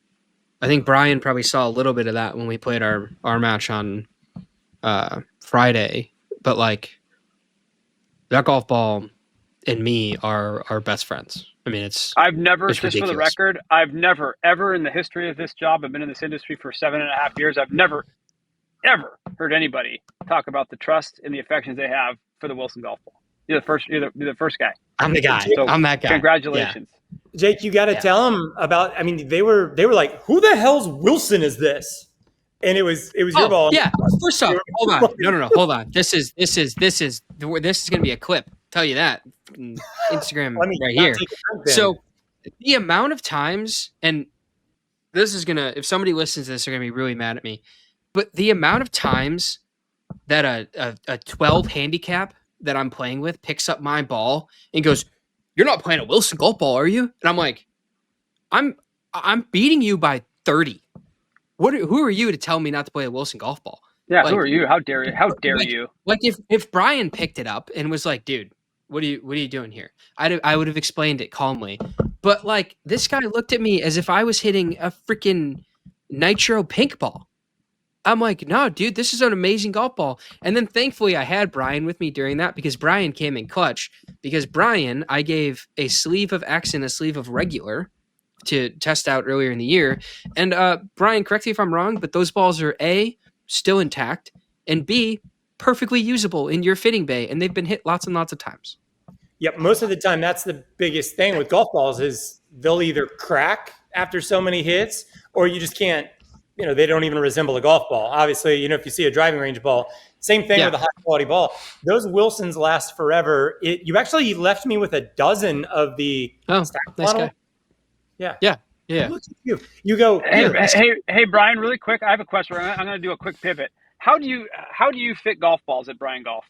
A: I think Brian probably saw a little bit of that when we played our match on Friday. But like that golf ball and me are best friends. I mean,
B: I've never, just
A: ridiculous.
B: for the record, I've never, ever in the history of this job, I've been in this industry for 7.5 years, I've never, ever heard anybody talk about the trust and the affections they have for the Wilson golf ball. You're the first guy.
A: I'm the guy.
B: So
A: I'm that guy.
B: Congratulations.
C: Yeah. Jake, you got to tell them about. I mean, they were like, "Who the hell's Wilson? Is this?" And it was your ball.
A: Yeah. First off, hold on. No. Hold on. This is going to be a clip. Tell you that. Instagram right here. So the amount of times, and this is gonna, if somebody listens to this, they're gonna be really mad at me. But the amount of times that a 12 handicap that I'm playing with picks up my ball and goes, "You're not playing a Wilson golf ball, are you?" And I'm like, I'm beating you by 30. Who are you to tell me not to play a Wilson golf ball?
B: Yeah, like, who are you? How dare you? How dare you?
A: Like if Brian picked it up and was like, "Dude, what are you doing here?" I would have explained it calmly. But like this guy looked at me as if I was hitting a freaking nitro pink ball. I'm like, "No, dude, this is an amazing golf ball." And then thankfully I had Brian with me during that because Brian came in clutch. Because Brian, I gave a sleeve of X and a sleeve of regular to test out earlier in the year. And Brian, correct me if I'm wrong, but those balls are A, still intact, and B, perfectly usable in your fitting bay, and they've been hit lots and lots of times.
C: Yep, most of the time that's the biggest thing with golf balls is they'll either crack after so many hits or you just can't, they don't even resemble a golf ball. Obviously, if you see a driving range ball, same thing with a high quality ball. Those Wilsons last forever. You actually left me with a dozen of the
A: nice
C: model.
A: Guy.
C: Yeah. Look at you go.
B: Hey, Brian, really quick. I have a question. I'm going to do a quick pivot. How do you fit golf balls at Bryan Golf?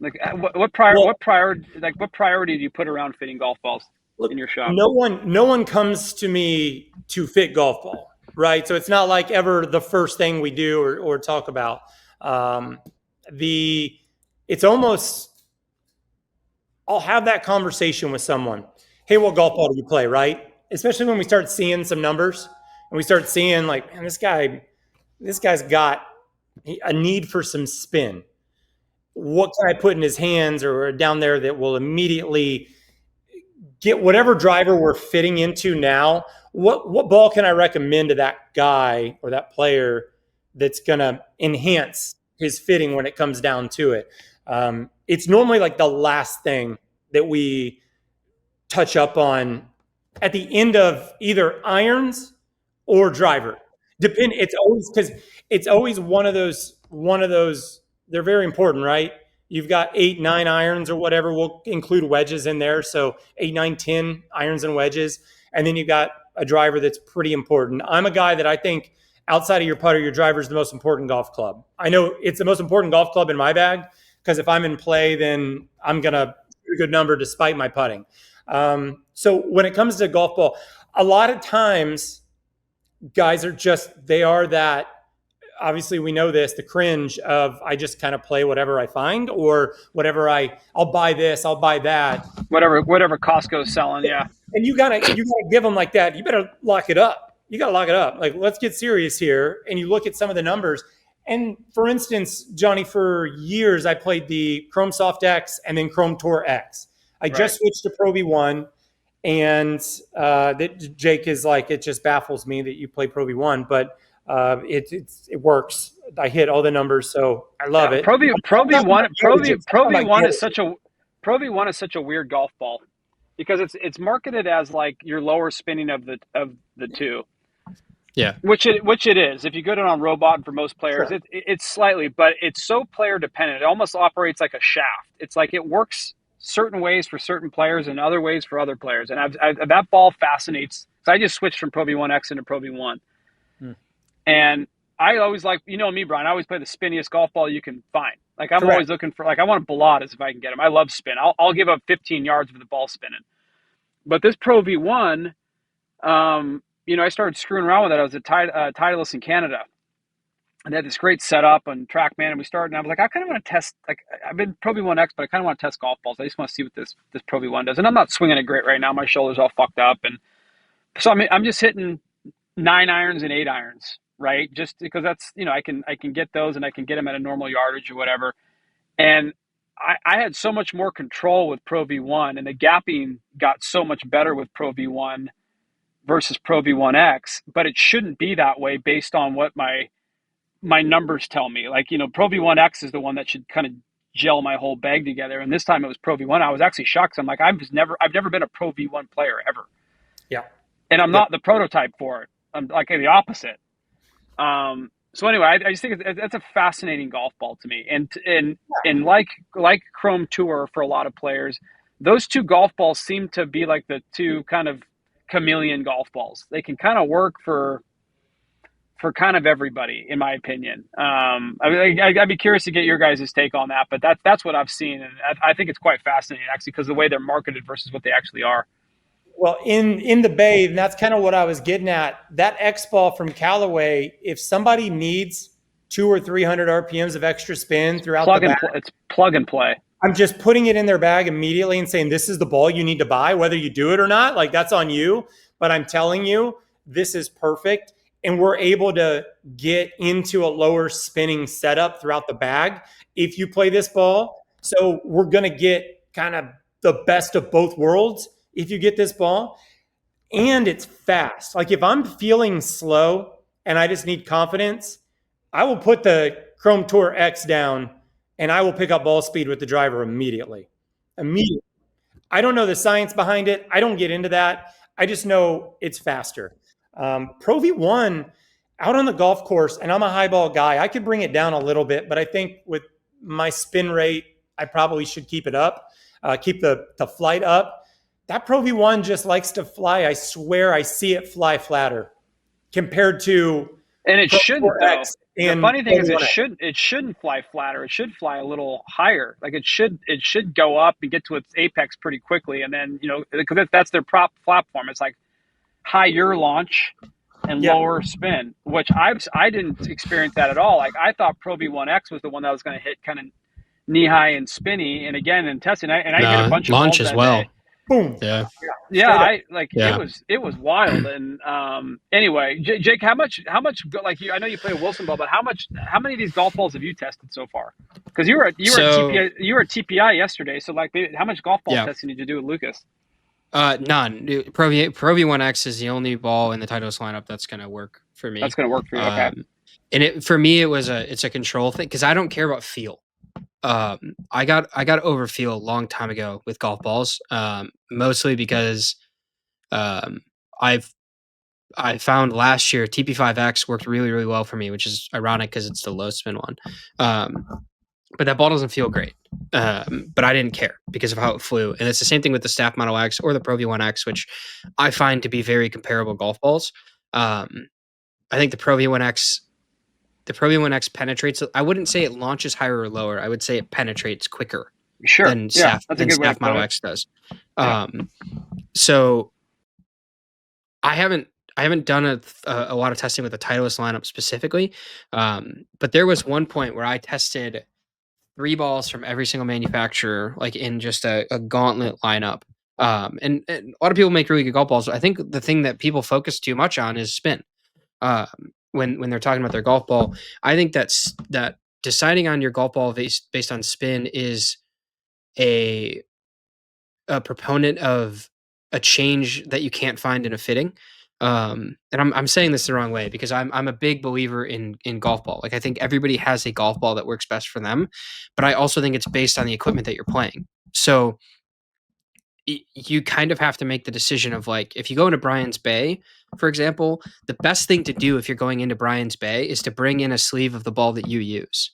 B: Like what priority do you put around fitting golf balls? in your shop?
C: No one comes to me to fit golf ball, right? So it's not like ever the first thing we do or talk about. It's almost, I'll have that conversation with someone. Hey, what golf ball do you play, right? Especially when we start seeing some numbers and we start seeing like, man, this guy's got a need for some spin. What can I put in his hands or down there that will immediately get whatever driver we're fitting into now? What ball can I recommend to that guy or that player that's going to enhance his fitting when it comes down to it? It's normally like the last thing that we touch up on at the end of either irons or driver. It's always, because it's always one of those. They're very important, right? You've got 8, 9 irons or whatever. We'll include wedges in there. So 8, 9, 10 irons and wedges. And then you've got a driver that's pretty important. I'm a guy that I think outside of your putter, your driver is the most important golf club. I know it's the most important golf club in my bag, because if I'm in play, then I'm going to do a good number despite my putting. So when it comes to golf ball, a lot of times guys they are that, obviously we know this, the cringe of, I just kind of play whatever I find or whatever I'll buy this, I'll buy that.
B: Whatever Costco's selling, yeah.
C: And you gotta give them like that. You better lock it up. You gotta lock it up. Like, let's get serious here. And you look at some of the numbers. And for instance, Johnny, for years I played the Chrome Soft X and then Chrome Tour X. I just switched to Pro V1, and that Jake is like, it just baffles me that you play Pro V1, but it works. I hit all the numbers, so I love it.
B: Pro V1 is such a weird golf ball, because it's marketed as like your lower spinning of the two.
A: Yeah,
B: which it is. If you get it on robot, for most players,
C: Sure.
B: it's slightly, but it's so player dependent. It almost operates like a shaft. It's like it works certain ways for certain players and other ways for other players. And that ball fascinates. So I just switched from Pro V1X into Pro V1. And I always like, you know me, Brian, I always play the spinniest golf ball you can find. Like I'm always looking for, like I want Baladas if I can get them. I love spin. I'll give up 15 yards with the ball spinning. But this Pro V1, I started screwing around with it. I was a Titleist in Canada. And they had this great setup on TrackMan, and we started, and I was like, I kind of want to test, like, I've been Pro V1X, but I kind of want to test golf balls. I just want to see what this Pro V1 does. And I'm not swinging it great right now. My shoulder's all fucked up. And so I'm just hitting 9 irons and 8 irons, right? Just because that's, I can get those, and I can get them at a normal yardage or whatever. And I had so much more control with Pro V1, and the gapping got so much better with Pro V1 versus Pro V1X, but it shouldn't be that way based on what my numbers tell me. Like, Pro V1X is the one that should kind of gel my whole bag together. And this time it was Pro V1. I was actually shocked. I'm like, I've never been a Pro V1 player ever.
C: Yeah. And
B: I'm not the prototype for it. I'm like the opposite. So anyway, I just think that's a fascinating golf ball to me. And like Chrome Tour for a lot of players, those two golf balls seem to be like the two kind of chameleon golf balls. They can kind of work for kind of everybody, in my opinion. I'd be curious to get your guys' take on that, but that's what I've seen. And I think it's quite fascinating, actually, because the way they're marketed versus what they actually are.
C: Well, in the Bay, and that's kind of what I was getting at. That X ball from Callaway, if somebody needs 200 or 300 RPMs of extra spin throughout the bag,
B: it's plug and play.
C: I'm just putting it in their bag immediately and saying, this is the ball you need to buy, whether you do it or not. Like, that's on you. But I'm telling you, this is perfect. And we're able to get into a lower spinning setup throughout the bag if you play this ball. So we're going to get kind of the best of both worlds if you get this ball. And it's fast. Like, if I'm feeling slow and I just need confidence, I will put the Chrome Tour X down and I will pick up ball speed with the driver immediately. I don't know the science behind it. I don't get into that. I just know it's faster. Pro V1 out on the golf course, and I'm a high ball guy, I could bring it down a little bit, but I think with my spin rate, I probably should keep it up, keep the flight up. That Pro V1 just likes to fly. I swear I see it fly flatter compared to
B: and it shouldn't, though. the
C: in
B: funny thing is
C: Pro V1X.
B: it shouldn't fly flatter. It should fly a little higher. Like it should go up and get to its apex pretty quickly, and then because that's their platform. It's like higher launch and
C: Yeah.
B: lower spin, which I didn't experience that at all. Like I thought Pro V1X was the one that was going to hit kind of knee high and spinny, and again in testing, I hit a bunch of
A: launch
B: balls
A: as
B: that
A: well.
B: day.
C: Boom.
A: Yeah.
B: Yeah,
A: Yeah.
B: it was wild. And anyway, Jake, how much like I know you play a Wilson ball, but how many of these golf balls have you tested so far? Because you were at TPI yesterday, so like how much golf ball testing did you do with Lucas?
A: None. Pro V1X is the only ball in the Titleist lineup that's going to work for me.
B: That's going to work for you. Okay.
A: And for me, it's a control thing because I don't care about feel. I got over feel a long time ago with golf balls. Mostly because I found last year TP5X worked really, really well for me, which is ironic because it's the low spin one. But that ball doesn't feel great. But I didn't care because of how it flew. And it's the same thing with the Staff Model X or the Pro V1X, which I find to be very comparable golf balls. I think the Pro V1X penetrates. I wouldn't say it launches higher or lower. I would say it penetrates quicker than Staff Model X does. So I haven't done a lot of testing with the Titleist lineup specifically, but there was one point where I tested 3 balls from every single manufacturer, like in just a gauntlet lineup. And a lot of people make really good golf balls. I think the thing that people focus too much on is spin. When they're talking about their golf ball, I think that deciding on your golf ball based on spin is a proponent of a change that you can't find in a fitting. And I'm saying this the wrong way because I'm a big believer in golf ball. Like I think everybody has a golf ball that works best for them, but I also think it's based on the equipment that you're playing. So you kind of have to make the decision of like, if you go into Brian's Bay, for example, the best thing to do if you're going into Brian's Bay is to bring in a sleeve of the ball that you use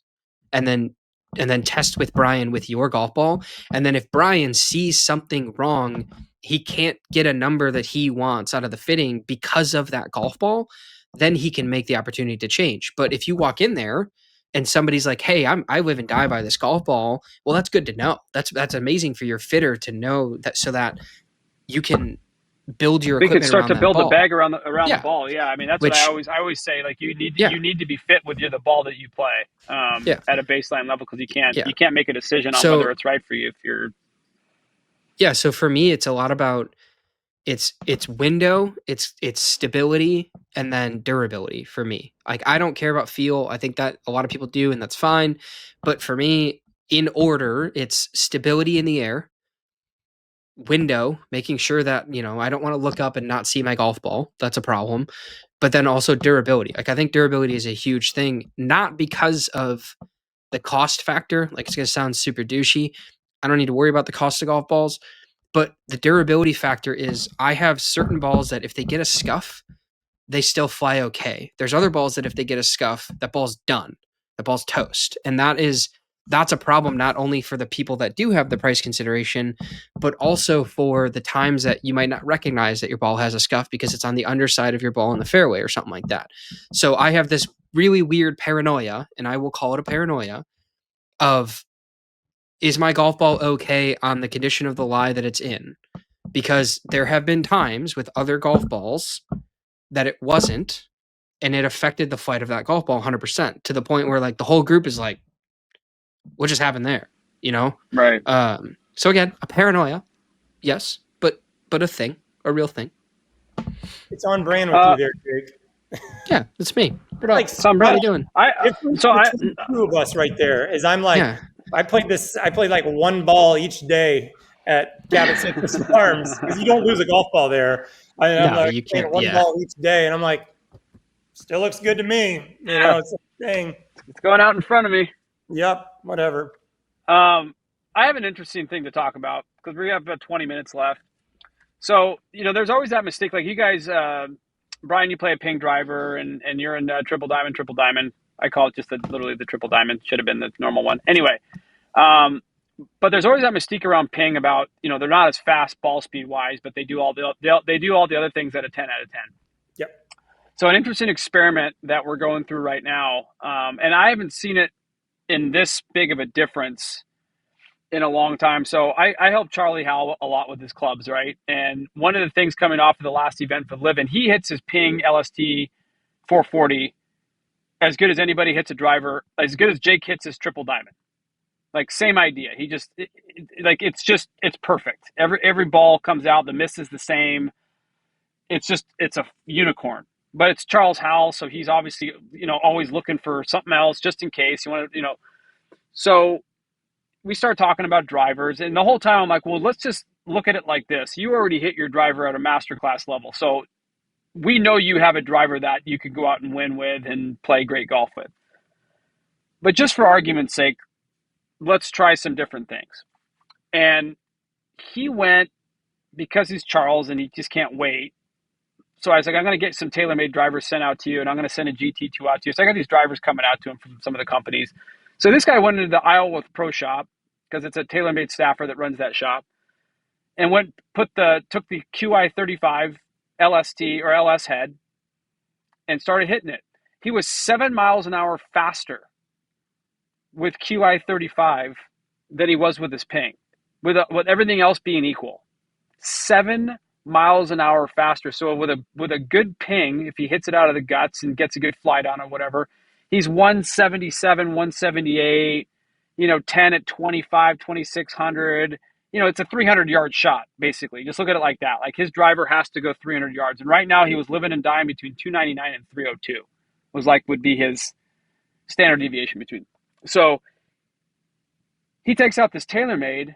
A: and then test with Brian with your golf ball. And then if Brian sees something wrong, he can't get a number that he wants out of the fitting because of that golf ball, then he can make the opportunity to change. But if you walk in there and somebody's like, hey, I live and die by this golf ball, well, that's good to know. That's amazing for your fitter to know that, so that you can build your equipment.
B: We can start to build
A: a
B: bag around the ball. Yeah, I mean that's what I always say. Like you need to be fit with the ball that you play at a baseline level, because you can't make a decision on whether it's right for you if you're.
A: Yeah, so for me, it's a lot about it's window, it's stability, and then durability for me. Like I don't care about feel. I think that a lot of people do, and that's fine. But for me, in order, it's stability in the air, window, making sure that, I don't want to look up and not see my golf ball. That's a problem. But then also durability. Like I think durability is a huge thing, not because of the cost factor. Like it's going to sound super douchey. I don't need to worry about the cost of golf balls. But the durability factor is I have certain balls that if they get a scuff, they still fly okay. There's other balls that if they get a scuff, that ball's done. That ball's toast. And that's a problem not only for the people that do have the price consideration, but also for the times that you might not recognize that your ball has a scuff because it's on the underside of your ball in the fairway or something like that. So I have this really weird paranoia, and I will call it a paranoia, of, is my golf ball okay on the condition of the lie that it's in? Because there have been times with other golf balls that it wasn't, and it affected the flight of that golf ball 100%, to the point where like the whole group is like, what just happened there?
B: Right.
A: So again, a paranoia, yes, but a real thing.
C: It's on brand with you there, Jake.
A: Yeah, it's me.
C: What like
B: some
A: are you doing?
C: Two of us right there is I'm like, yeah. I played like one ball each day at Cabot Farms because you don't lose a golf ball there. I'm like, you can't. One ball each day, and I'm like, still looks good to me. It's a thing.
B: It's going out in front of me.
C: Yep. Whatever.
B: I have an interesting thing to talk about because we have about 20 minutes left. So there's always that mistake. Like you guys, Brian, you play a ping driver, and you're in triple diamond. I call it just literally the triple diamond. Should have been the normal one. Anyway, but there's always that mystique around ping about they're not as fast ball speed wise, but they do all the other things at a 10 out of 10.
C: Yep.
B: So an interesting experiment that we're going through right now, and I haven't seen it in this big of a difference in a long time. So I help Charlie Howell a lot with his clubs, right? And one of the things coming off of the last event for Livin, he hits his ping LST 440 as good as anybody hits a driver, as good as Jake hits his triple diamond. Like same idea. He just it's perfect. Every ball comes out, the miss is the same. It's a unicorn. But it's Charles Howell, so he's obviously, always looking for something else just in case you want to, So we start talking about drivers, and the whole time I'm like, well, let's just look at it like this. You already hit your driver at a masterclass level. So we know you have a driver that you could go out and win with and play great golf with. But just for argument's sake, let's try some different things. And he went, because he's Charles and he just can't wait. So I was like, I'm going to get some tailor-made drivers sent out to you, and I'm going to send a GT2 out to you. So I got these drivers coming out to him from some of the companies. So this guy went into the Isleworth Pro Shop, because it's a tailor-made staffer that runs that shop, and took the QI35 LST or LS head and started hitting it. He was 7 miles an hour faster with QI35 than he was with his ping, with everything else being equal. 7 miles an hour faster. So with a good ping, if he hits it out of the guts and gets a good flight on or whatever, he's 177, 178, 10 at 25, 2600. It's a 300-yard shot, basically. Just look at it like that. Like his driver has to go 300 yards. And right now he was living and dying between 299 and 302 would be his standard deviation between. So he takes out this TaylorMade,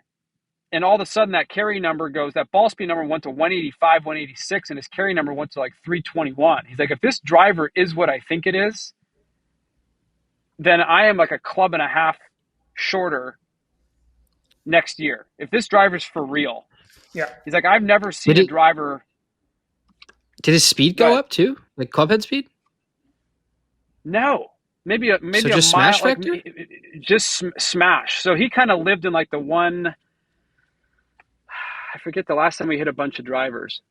B: and all of a sudden that carry number that ball speed number went to 185, 186, and his carry number went to like 321. He's like, if this driver is what I think it is, then I am like a club and a half shorter next year. If this driver's for real.
C: Yeah.
B: He's like, I've never seen a driver.
A: Did his speed go up too? Like clubhead speed?
B: No. Maybe
A: so
B: a
A: just
B: mile,
A: smash factor?
B: Just smash. So he kind of lived in like the one, I forget the last time we hit a bunch of drivers,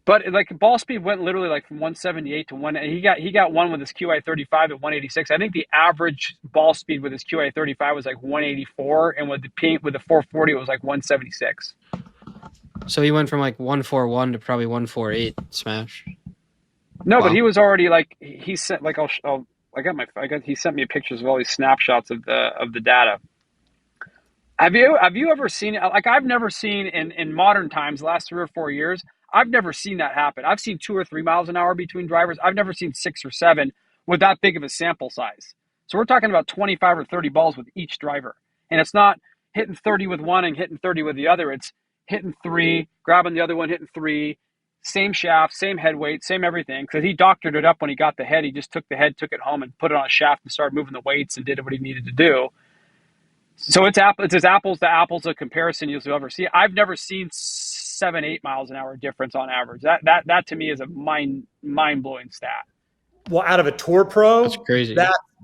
B: but like ball speed went literally like from 178 to one. And he got one with his QI35 at 186. I think the average ball speed with his QI35 was like 184, and with the 440 it was like 176.
A: So he went from like 141 to probably 148 smash.
B: No,
A: wow.
B: But he was already like, he sent like he sent me pictures of all these snapshots of the data. Have you ever seen it? Like I've never seen in modern times, the last 3 or 4 years, I've never seen that happen. I've seen 2 or 3 miles an hour between drivers. I've never seen 6 or 7 with that big of a sample size. So we're talking about 25 or 30 balls with each driver. And it's not hitting 30 with one and hitting 30 with the other. It's hitting 3, grabbing the other one, hitting 3, same shaft, same head weight, same everything. Because he doctored it up when he got the head. He just took the head, took it home, and put it on a shaft and started moving the weights and did what he needed to do. So it's as apples to apples a comparison you'll ever see. I've never seen 7-8 miles an hour difference on average. That to me is a mind blowing stat.
C: Well, out of a tour pro,
A: that's crazy.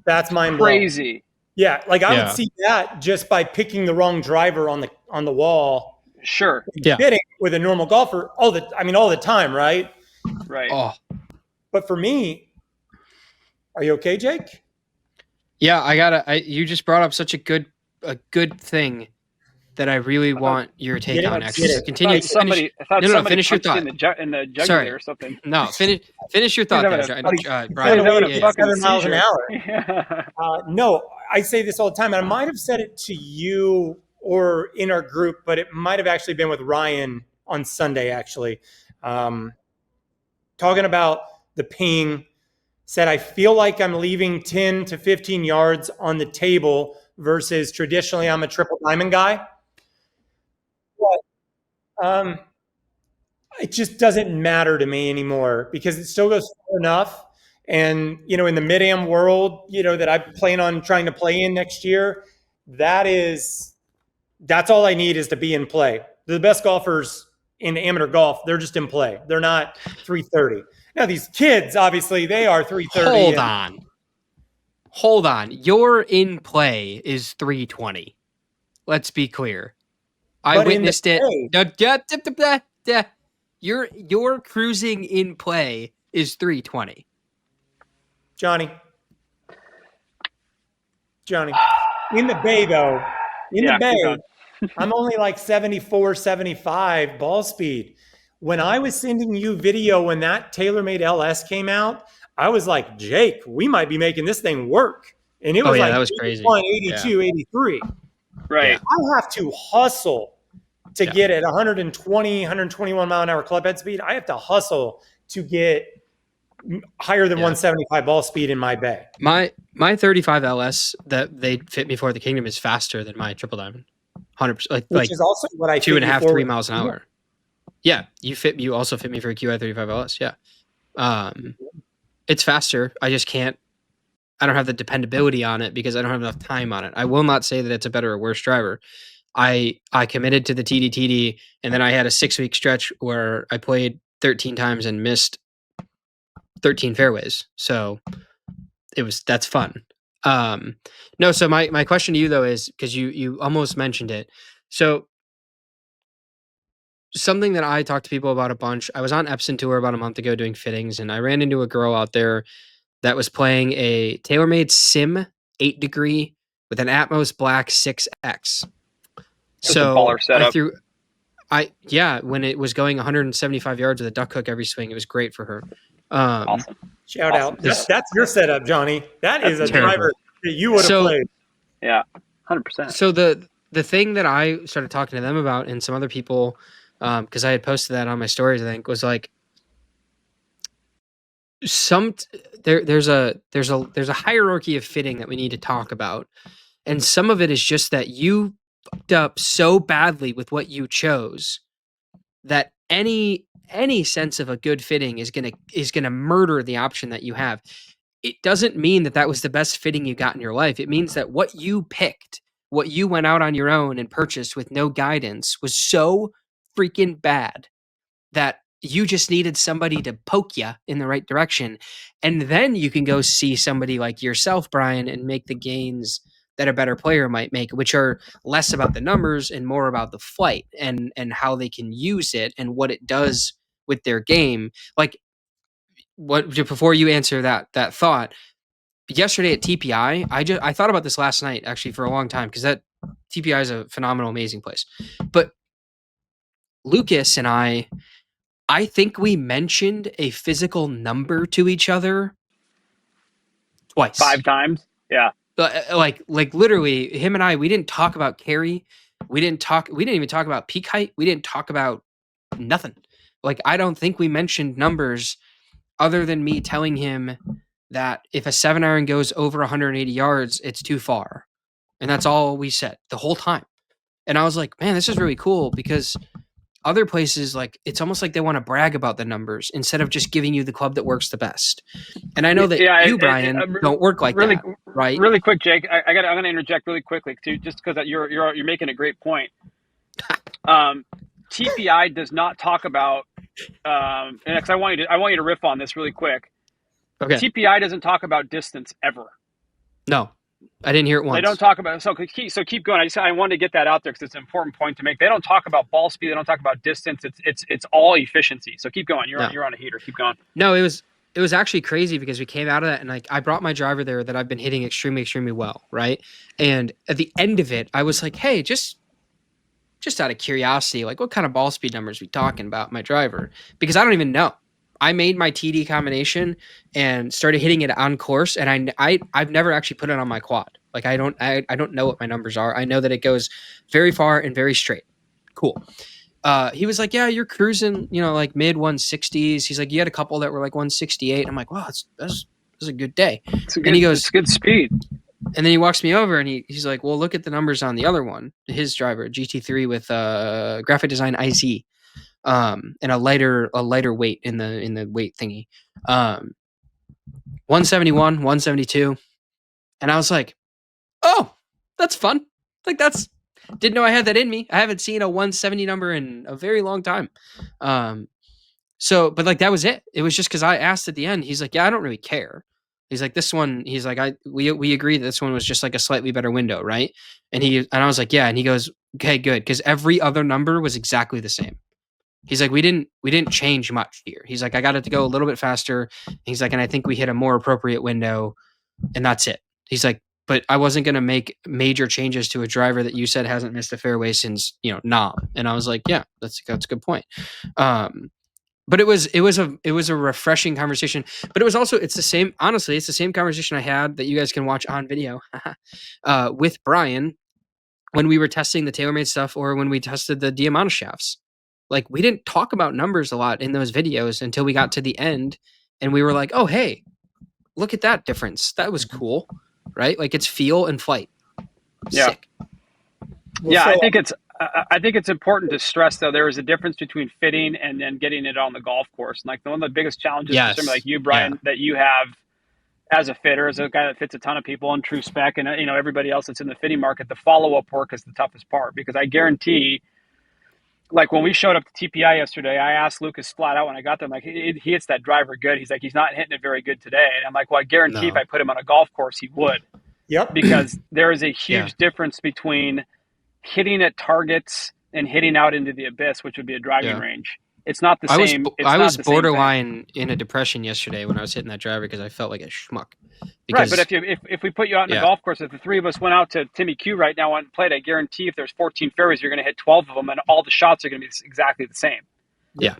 C: That's mind blowing.
B: Crazy.
C: Yeah, like I would see that just by picking the wrong driver on the wall.
B: Sure.
A: Yeah.
C: Fitting with a normal golfer all the time, right?
B: Right.
A: Oh.
C: But for me, are you okay, Jake?
A: Yeah, you just brought up such a good thing that I really want your take on. Actually, continue. Finish your thought.
B: In the jugular or something.
A: No, finish your thought,
C: Brian. 7 miles an hour. No, I say this all the time, and I might have said it to you or in our group, but it might have actually been with Ryan on Sunday. Actually, talking about the ping. Said I feel like I'm leaving 10 to 15 yards on the table versus traditionally I'm a triple diamond guy. But it just doesn't matter to me anymore because it still goes far enough. And, in the mid-am world, that I plan on trying to play in next year, that's all I need is to be in play. The best golfers in amateur golf, they're just in play. They're not 330. Now, these kids, obviously, they are 330.
A: Hold on. Your in play is 320. Let's be clear. I witnessed it. Your cruising in play is 320.
C: Johnny. In the bay, though,
B: keep going.
C: I'm only like 74, 75 ball speed. When I was sending you video when that TaylorMade LS came out, I was like, Jake, we might be making this thing work. And it was like
A: that was crazy.
C: 81, 82, 83.
B: Right.
A: Yeah.
C: I have to hustle to get at 120, 121 mile an hour club head speed. I have to hustle to get higher than 175 ball speed in my bay.
A: My 35 LS that they fit me for the Kingdom is faster than my Triple Diamond. 100%.
C: Which is also what I
A: 2.5, 3 miles an hour. Yeah, you also fit me for a QI 35 LS. Yeah, it's faster. I just can't. I don't have the dependability on it because I don't have enough time on it. I will not say that it's a better or worse driver. I committed to the TDTD, and then I had a 6-week stretch where I played 13 times and missed 13 fairways. So that's fun. No, so my question to you though is, because you almost mentioned it. So something that I talk to people about a bunch. I was on Epson tour about a month ago doing fittings, and I ran into a girl out there that was playing a TaylorMade Sim 8 degree with an Atmos Black 6X.
B: That's a baller setup.
A: When it was going 175 yards with a duck hook every swing, it was great for her.
B: Awesome.
C: Shout out. That's your setup, Johnny. That is a driver that you would have played.
B: Yeah, 100%.
A: So the thing that I started talking to them about, and some other people, because I had posted that on my stories, I think, was like, there's a hierarchy of fitting that we need to talk about, and some of it is just that you fucked up so badly with what you chose that any sense of a good fitting is gonna murder the option that you have. It doesn't mean that was the best fitting you got in your life. It means that what you picked, what you went out on your own and purchased with no guidance, was so freaking bad that you just needed somebody to poke you in the right direction. And then you can go see somebody like yourself, Bryan, and make the gains that a better player might make, which are less about the numbers and more about the flight and how they can use it and what it does with their game. Like, before you answer that thought, yesterday at TPI, I thought about this last night actually for a long time, because that TPI is a phenomenal, amazing place. But Lucas and I think we mentioned a physical number to each other twice.
B: 5 times? Yeah.
A: Like literally, him and I, we didn't talk about carry. We didn't even talk about peak height. We didn't talk about nothing. Like, I don't think we mentioned numbers other than me telling him that if a 7-iron goes over 180 yards, it's too far. And that's all we said the whole time. And I was like, man, this is really cool, because other places, like, it's almost like they want to brag about the numbers instead of just giving you the club that works the best. And I know that you, Bryan, don't work like that, right?
B: Really quick, Jake, I'm going to interject really quickly too, just because you're making a great point. TPI does not talk about, and because I want you to riff on this really quick.
A: Okay.
B: TPI doesn't talk about distance ever.
A: No, I didn't hear it once.
B: They don't talk about keep going. I wanted to get that out there because it's an important point to make. They don't talk about ball speed. They don't talk about distance. It's all efficiency. So keep going. You're on a heater. Keep going.
A: No, it was actually crazy, because we came out of that and, like, I brought my driver there that I've been hitting extremely, extremely well, right? And at the end of it, I was like, hey, just out of curiosity, like, what kind of ball speed numbers are we talking about my driver? Because I don't even know. I made my TD combination and started hitting it on course, and I've never actually put it on my quad. Like, I don't know what my numbers are. I know that it goes very far and very straight. Cool. He was like, yeah, you're cruising, like mid 160s. He's like, you had a couple that were like 168. I'm like, wow, that's a good day. And he goes,
B: it's good speed.
A: And then he walks me over and he's like, well, look at the numbers on the other one, his driver, GT3 with graphic design IZ, and a lighter weight in the weight thingy, 171, 172. And I was like, oh, that's fun. Like, didn't know I had that in me. I haven't seen a 170 number in a very long time. But like, that was it. It was just because I asked at the end. He's like, yeah, I don't really care. He's like, this one, he's like, we agree that this one was just like a slightly better window, right? And I was like, yeah. And he goes, okay, good. Because every other number was exactly the same. He's like, we didn't change much here. He's like, I got it to go a little bit faster. He's like, and I think we hit a more appropriate window, and that's it. He's like, but I wasn't going to make major changes to a driver that you said hasn't missed a fairway since, Nam. And I was like, yeah, that's a good point. But it was a refreshing conversation. But it's the same. Honestly, it's the same conversation I had that you guys can watch on video with Bryan when we were testing the TaylorMade stuff, or when we tested the Diamante shafts. Like, we didn't talk about numbers a lot in those videos until we got to the end, and we were like, oh, hey, look at that difference. That was cool, right? Like, it's feel and flight.
B: Yeah.
A: Sick.
C: Well,
B: Yeah,
C: so-
B: I think it's important to stress, though, there is a difference between fitting and then getting it on the golf course. And like, one of the biggest challenges for somebody like you, Bryan, that you have as a fitter, as a guy that fits a ton of people on true spec, and everybody else that's in the fitting market, the follow-up work is the toughest part. Because I guarantee, like, when we showed up to TPI yesterday, I asked Lucas flat out when I got there, I'm like, he hits that driver good. He's like, he's not hitting it very good today. And I'm like, well, I guarantee if I put him on a golf course, he would.
C: Yep.
B: Because there is a huge difference between hitting at targets and hitting out into the abyss, which would be a driving range. It's not the same.
A: I was borderline in a depression yesterday when I was hitting that driver because I felt like a schmuck.
B: Right, but if we put you out in a golf course, if the three of us went out to Timmy Q right now and played, I guarantee if there's 14 fairways, you're going to hit 12 of them, and all the shots are going to be exactly the same.
A: Yeah.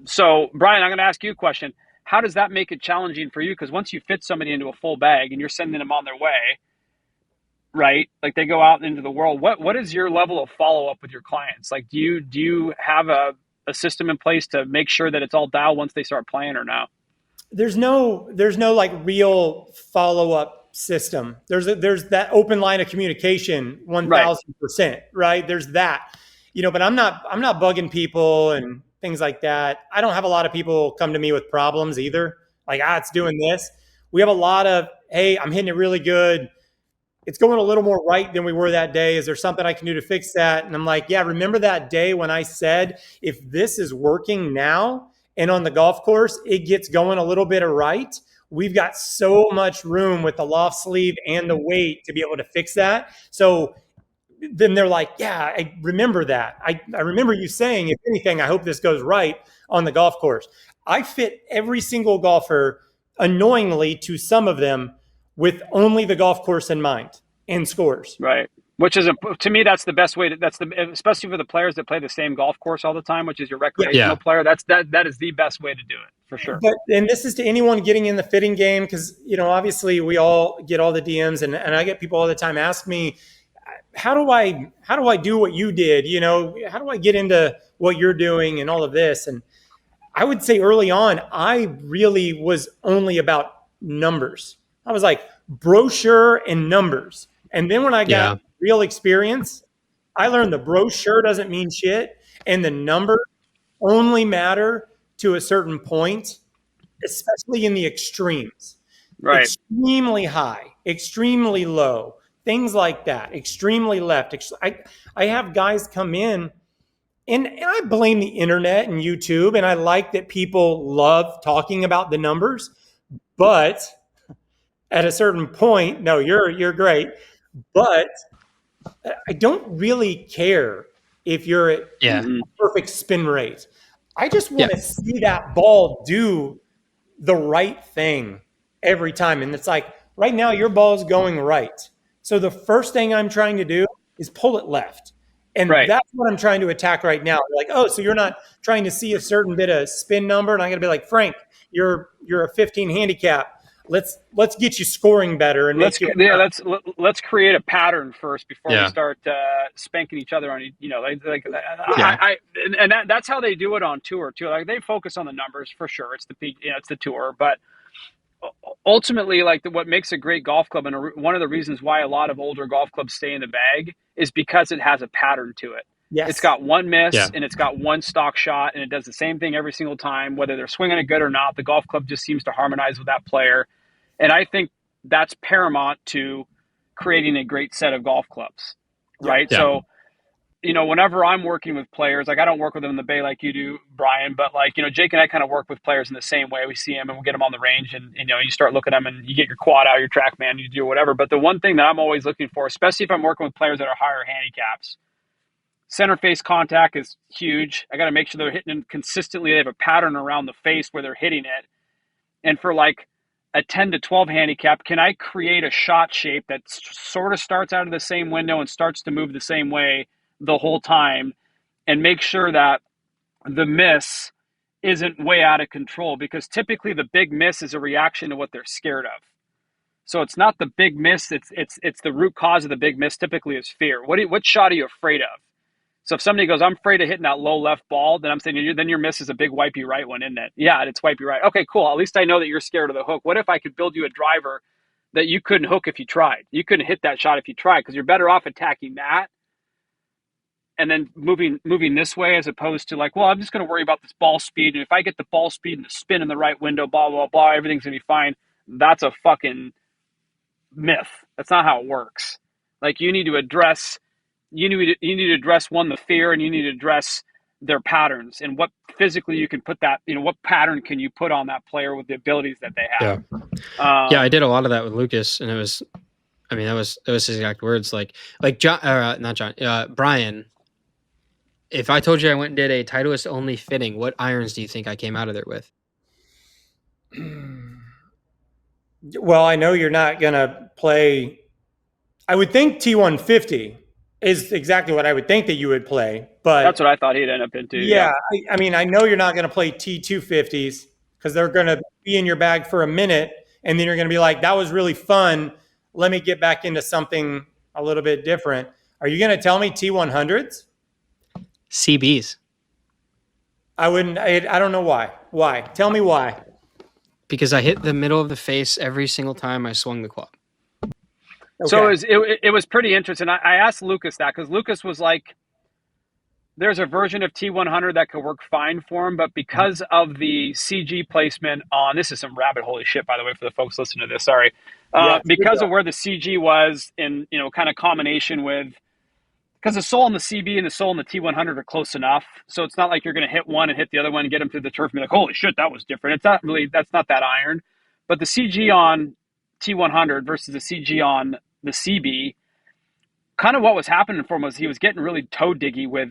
B: So, Bryan, I'm going to ask you a question. How does that make it challenging for you? Because once you fit somebody into a full bag and you're sending them on their way, right? Like, they go out into the world. What is your level of follow up with your clients? Like, do you have a system in place to make sure that it's all dialed once they start playing, or no?
C: There's no like real follow up system. There's that open line of communication, 1000%, right? There's that, but I'm not bugging people and things like that. I don't have a lot of people come to me with problems either. Like, it's doing this. We have a lot of, hey, I'm hitting it really good. It's going a little more right than we were that day. Is there something I can do to fix that? And I'm like, yeah, remember that day when I said, if this is working now and on the golf course, it gets going a little bit of right, we've got so much room with the loft sleeve and the weight to be able to fix that. So then they're like, yeah, I remember that. I remember you saying, if anything, I hope this goes right on the golf course. I fit every single golfer, annoyingly to some of them, with only the golf course in mind and scores.
B: Right. Which is, to me, that's the best way especially for the players that play the same golf course all the time, which is your recreational player. That is the best way to do it, for sure.
C: And this is to anyone getting in the fitting game, because, obviously we all get all the DMs, and I get people all the time ask me, how do I do what you did? How do I get into what you're doing and all of this? And I would say early on, I really was only about numbers. I was like, brochure and numbers. And then when I got real experience, I learned the brochure doesn't mean shit, and the numbers only matter to a certain point, especially in the extremes.
B: Right.
C: Extremely high, extremely low, things like that, extremely left. I have guys come in, and I blame the internet and YouTube, and I like that people love talking about the numbers, but at a certain point, no, you're great, but I don't really care if you're at perfect spin rate. I just want to see that ball do the right thing every time. And it's like, right now, your ball is going right. So the first thing I'm trying to do is pull it left. And that's what I'm trying to attack right now. Like, oh, so you're not trying to see a certain bit of spin number? And I'm going to be like, Frank, you're a 15 handicap. Let's get you scoring better, and
B: let's create a pattern first before we start spanking each other on that's how they do it on tour too. Like, they focus on the numbers for sure. It's the tour, but ultimately, like, what makes a great golf club, and one of the reasons why a lot of older golf clubs stay in the bag, is because it has a pattern to it.
C: Yes.
B: It's got one miss and it's got one stock shot, and it does the same thing every single time, whether they're swinging it good or not. The golf club just seems to harmonize with that player. And I think that's paramount to creating a great set of golf clubs, right?
A: Yeah.
B: So, whenever I'm working with players, like, I don't work with them in the Bay like you do, Bryan, but like, Jake and I kind of work with players in the same way. We see them and we get them on the range, and, you start looking at them and you get your quad out, your TrackMan, you do whatever. But the one thing that I'm always looking for, especially if I'm working with players that are higher handicaps, Center face contact is huge. I got to make sure they're hitting it consistently. They have a pattern around the face where they're hitting it. And for like a 10 to 12 handicap, can I create a shot shape that sort of starts out of the same window and starts to move the same way the whole time, and make sure that the miss isn't way out of control? Because typically the big miss is a reaction to what they're scared of. So it's not the big miss, it's the root cause of the big miss typically is fear. What shot are you afraid of? So if somebody goes, I'm afraid of hitting that low left ball, then I'm saying, then your miss is a big wipey right one, isn't it? Yeah, it's wipey right. Okay, cool. At least I know that you're scared of the hook. What if I could build you a driver that you couldn't hook if you tried? You couldn't hit that shot if you tried, because you're better off attacking that and then moving this way, as opposed to like, well, I'm just going to worry about this ball speed. And if I get the ball speed and the spin in the right window, blah, blah, blah, everything's going to be fine. That's a fucking myth. That's not how it works. Like, you need to address one, the fear, and you need to address their patterns and what physically you can put that, what pattern can you put on that player with the abilities that they have.
A: Yeah, I did a lot of that with Lucas, and it was, that was his exact words. Like John, not John, Bryan. If I told you I went and did a Titleist only fitting, what irons do you think I came out of there with?
C: Well, I know you're not going to play. I would think T150 is exactly what I would think that you would play, but
B: that's what I thought he'd end up into.
C: Yeah. I mean, I know you're not going to play T250s because they're going to be in your bag for a minute, and then you're going to be like, that was really fun. Let me get back into something a little bit different. Are you going to tell me T100s?
A: CBs.
C: I wouldn't. I don't know why. Why? Tell me why.
A: Because I hit the middle of the face every single time I swung the club.
C: Okay.
B: So it was pretty interesting. I asked Lucas that, because Lucas was like, there's a version of T100 that could work fine for him, but because of the CG placement on, this is some rabbit hole shit, by the way, for the folks listening to this, sorry. Because of where the CG was in, kind of combination with, because the sole in the CB and the sole in the T100 are close enough. So it's not like you're going to hit one and hit the other one and get them through the turf and be like, holy shit, that was different. It's not really, that's not that iron. But the CG on T100 versus the CG on the CB, kind of what was happening for him was he was getting really toe diggy with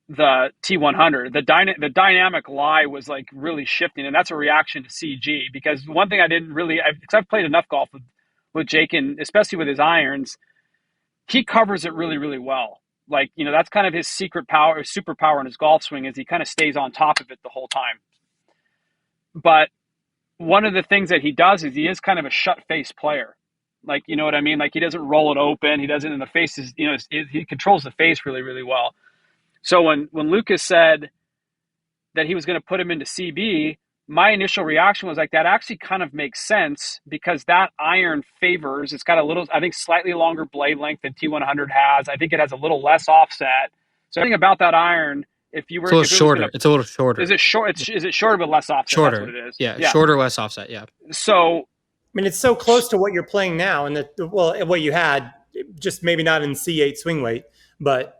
B: the T100. The dynamic lie was like really shifting, and that's a reaction to CG. Because one thing I didn't really, because I've played enough golf with Jake, and especially with his irons, he covers it really, really well. Like, that's kind of his secret power, his superpower in his golf swing, is he kind of stays on top of it the whole time. But one of the things that he does is he is kind of a shut face player. Like, you know what I mean? Like, he doesn't roll it open. He doesn't, in the faces, he controls the face really, really well. So when Lucas said that he was going to put him into CB, my initial reaction was like, that actually kind of makes sense, because that iron favors, it's got a little, I think, slightly longer blade length than T100 has. I think it has a little less offset. So everything about that iron, if you were,
A: it's a little shorter. It's a little shorter.
B: Is it short? Is it shorter but less offset?
A: Shorter.
B: That's what it is.
A: Yeah, shorter, less offset. Yeah.
B: So,
C: I mean, it's so close to what you're playing now, and what you had, just maybe not in C8 swing weight, but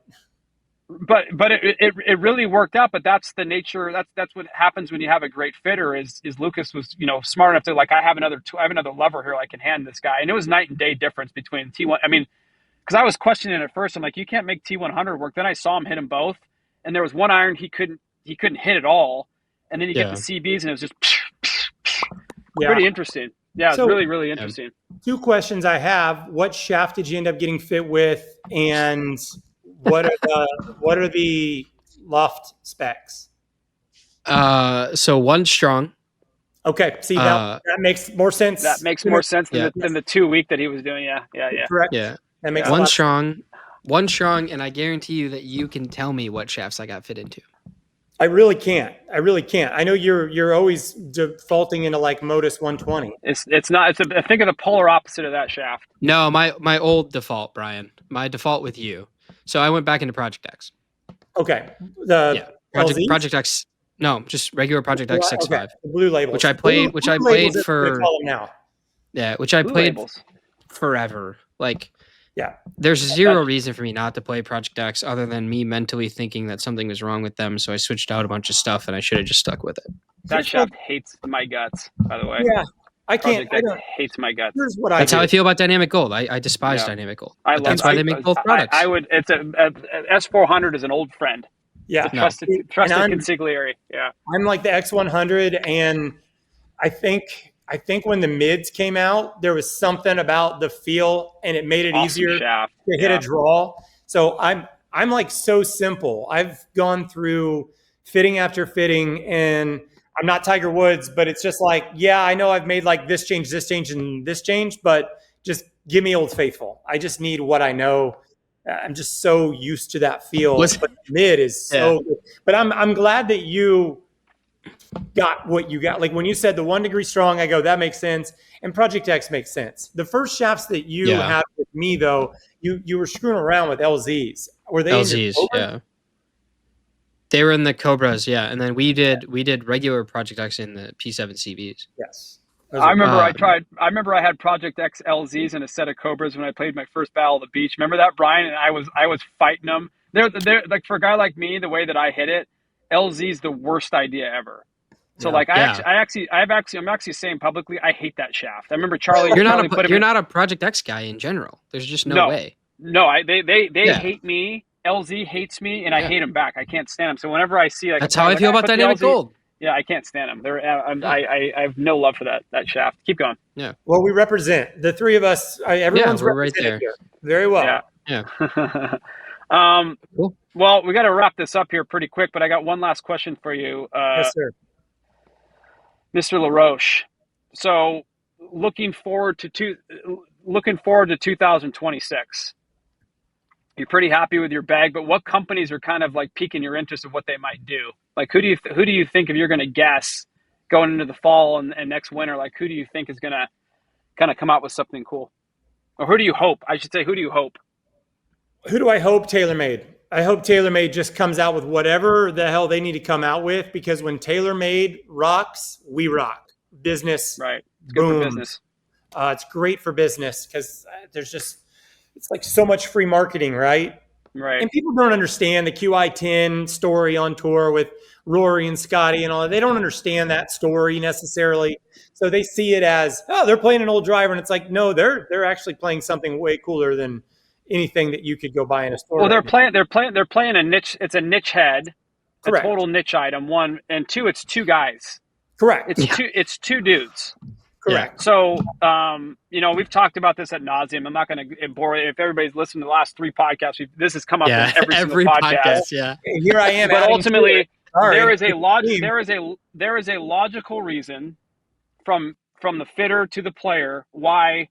B: it really worked out. But that's the nature. That's what happens when you have a great fitter. Is Lucas was smart enough to, like, I have another lever here I can hand this guy, and it was night and day difference between T1. I mean, because I was questioning it at first. I'm like, you can't make T100 work. Then I saw him hit them both, and there was one iron he couldn't hit at all, and then you get the CBs, and it was just pretty interesting. Yeah, it's really, really interesting.
C: Two questions I have: what shaft did you end up getting fit with, and what are the loft specs?
A: So one strong.
C: Okay, see, that makes more sense.
B: That makes more sense than the 2 week that he was doing. Yeah.
C: Correct.
A: Yeah,
C: that makes
A: one strong, and I guarantee you that you can tell me what shafts I got fit into.
C: I really can't. I know you're always defaulting into like Modus 120.
B: It's not. I think of the polar opposite of that shaft.
A: No, my old default, Bryan. My default with you. So I went back into Project X.
C: Okay.
A: Project X. No, just regular Project X 6.5.
C: Okay. The blue labels.
A: Which I played. Which I played for.
C: Call them now.
A: Yeah, which I played forever. Like. Yeah, there's zero reason for me not to play Project X other than me mentally thinking that something was wrong with them. So I switched out a bunch of stuff, and I should have just stuck with it.
B: That shaft hates my guts, by the way.
C: Yeah, I can't.
B: Project X hates my guts.
C: Here's what
A: That's
C: I
A: how
C: do.
A: I feel about Dynamic Gold. I despise
B: Yeah.
A: Dynamic Gold.
B: I
A: But
B: love
A: that's why they make both products.
B: I would. It's a S400 is an old friend.
C: Yeah,
B: It's a trusted
C: And
B: consigliere. Yeah.
C: I'm like the X100, and I think when the mids came out, there was something about the feel, and it made it
B: Awesome
C: easier
B: shaft.
C: to hit a draw. So I'm like so simple. I've gone through fitting after fitting, and I'm not Tiger Woods, but it's just like, yeah, I know I've made like this change, and this change, but just give me Old Faithful. I just need what I know. I'm just so used to that feel. But mid is so good. But I'm glad that you got what you got. Like when you said the 1 degree strong, I go, that makes sense. And Project X makes sense. The first shafts that you had with me, though, you were screwing around with LZs. Were they
A: LZs? Yeah, they were in the Cobras. Yeah, and then we did regular Project X in the P7 CVs.
C: Yes.
B: I remember I remember I had Project X LZs and a set of Cobras when I played my first Battle of the Beach. Remember that, Brian? And I was fighting them. They're like, for a guy like me, the way that I hit it, LZ's the worst idea ever. So I'm actually saying publicly, I hate that shaft. I remember Charlie.
A: You're not a Project X guy in general. There's just no way.
B: No, they hate me. LZ hates me, and I hate him back. I can't stand him. So whenever I see
A: that's how I feel about Dynamic Gold.
B: Yeah, I can't stand them. I have no love for that shaft. Keep going.
A: Yeah.
C: Well, we represent the three of us. Everyone's
A: we're right there.
C: Here. Very well.
A: Yeah.
B: Cool. Well, we got to wrap this up here pretty quick, but I got one last question for you,
C: yes, sir.
B: Mr. LaRoche. So, looking forward to 2026. You're pretty happy with your bag, but what companies are kind of like piquing your interest of what they might do? Like, who do you think, if you're going to guess going into the fall and next winter, like who do you think is going to kind of come out with something cool? Or who do you hope? I should say, who do you hope?
C: Who do I hope? TaylorMade. I hope TaylorMade just comes out with whatever the hell they need to come out with, because when TaylorMade rocks, we rock. Business.
B: Right. It's good for business.
C: It's great for business because it's like so much free marketing, right?
B: Right.
C: And people don't understand the QI10 story on tour with Rory and Scotty and all that. They don't understand that story necessarily. So they see it as, oh, they're playing an old driver. And it's like, no, they're actually playing something way cooler than anything that you could go buy in a store.
B: Well, they're playing a niche. It's a niche head,
C: Correct.
B: A total niche item. One and two, it's two guys.
C: Correct.
B: It's two dudes.
C: Correct.
B: So, we've talked about this ad nauseum. I'm not going to bore you. If everybody's listened to the last three podcasts, this has come up in every podcast.
C: Yeah. And here I am.
B: But ultimately, there is a logical reason from the fitter to the player why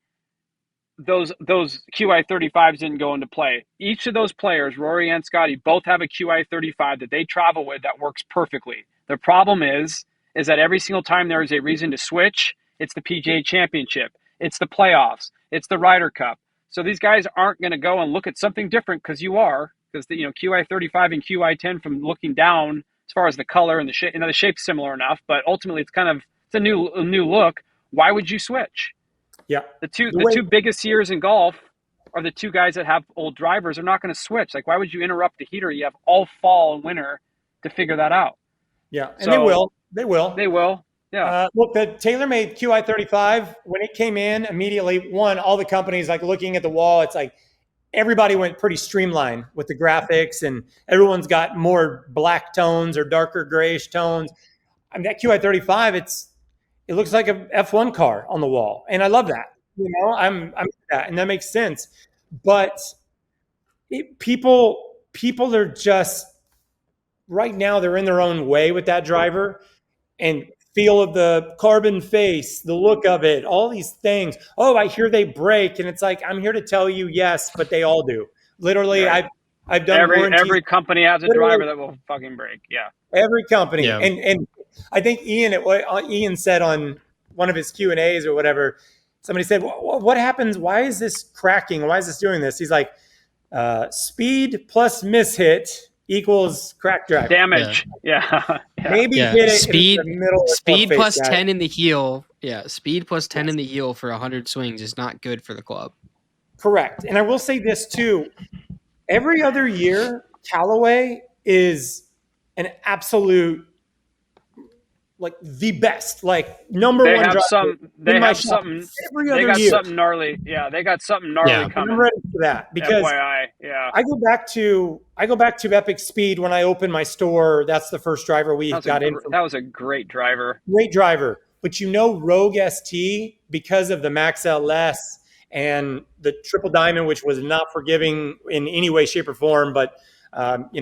B: those QI 35s didn't go into play. Each of those players, Rory and Scotty, both have a QI 35 that they travel with that works perfectly. The problem is that every single time there is a reason to switch, it's the PGA Championship, it's the playoffs, it's the Ryder Cup. So these guys aren't going to go and look at something different because the QI 35 and QI 10 from looking down as far as the color and the shape. The shape's similar enough, but ultimately it's a new look. Why would you switch?
C: Yeah.
B: The two biggest years in golf are the two guys that have old drivers. They're not going to switch. Like, why would you interrupt the heater? You have all fall and winter to figure that out.
C: Yeah, and they will.
B: They will. Yeah.
C: Look, the TaylorMade QI 35, when it came in immediately, all the companies like looking at the wall, it's like everybody went pretty streamlined with the graphics, and everyone's got more black tones or darker grayish tones. I mean, that QI 35, it looks like a F1 car on the wall, and I love that. I'm that, and that makes sense. But people are just right now, they're in their own way with that driver, and feel of the carbon face, the look of it, all these things. Oh, I hear they break, and it's like, I'm here to tell you, yes, but they all do. Literally, right. I've done
B: every company has a driver that will fucking break. Yeah,
C: every company, and I think Ian said on one of his Q&As or whatever, somebody said, what happens? Why is this cracking? Why is this doing this? He's like, speed plus mishit equals crack drive.
B: Damage. Yeah.
C: Maybe hit it
A: speed,
C: in the middle of
A: speed plus 10 in the heel. Yeah. Speed plus 10 in the heel for 100 swings is not good for the club.
C: Correct. And I will say this too. Every other year, Callaway is an absolute like the best, like number
B: They
C: one
B: have
C: driver
B: some. They
C: in my
B: have
C: shop
B: something.
C: every
B: They
C: other
B: got
C: year.
B: something gnarly. Yeah, they got something gnarly
A: Yeah.
B: coming.
C: I'm ready for that because
B: FYI, yeah.
C: I go back to Epic Speed when I opened my store. That's the first driver we got in.
B: That was a great driver.
C: Great driver. But Rogue ST, because of the Max LS and the Triple Diamond, which was not forgiving in any way, shape, or form, but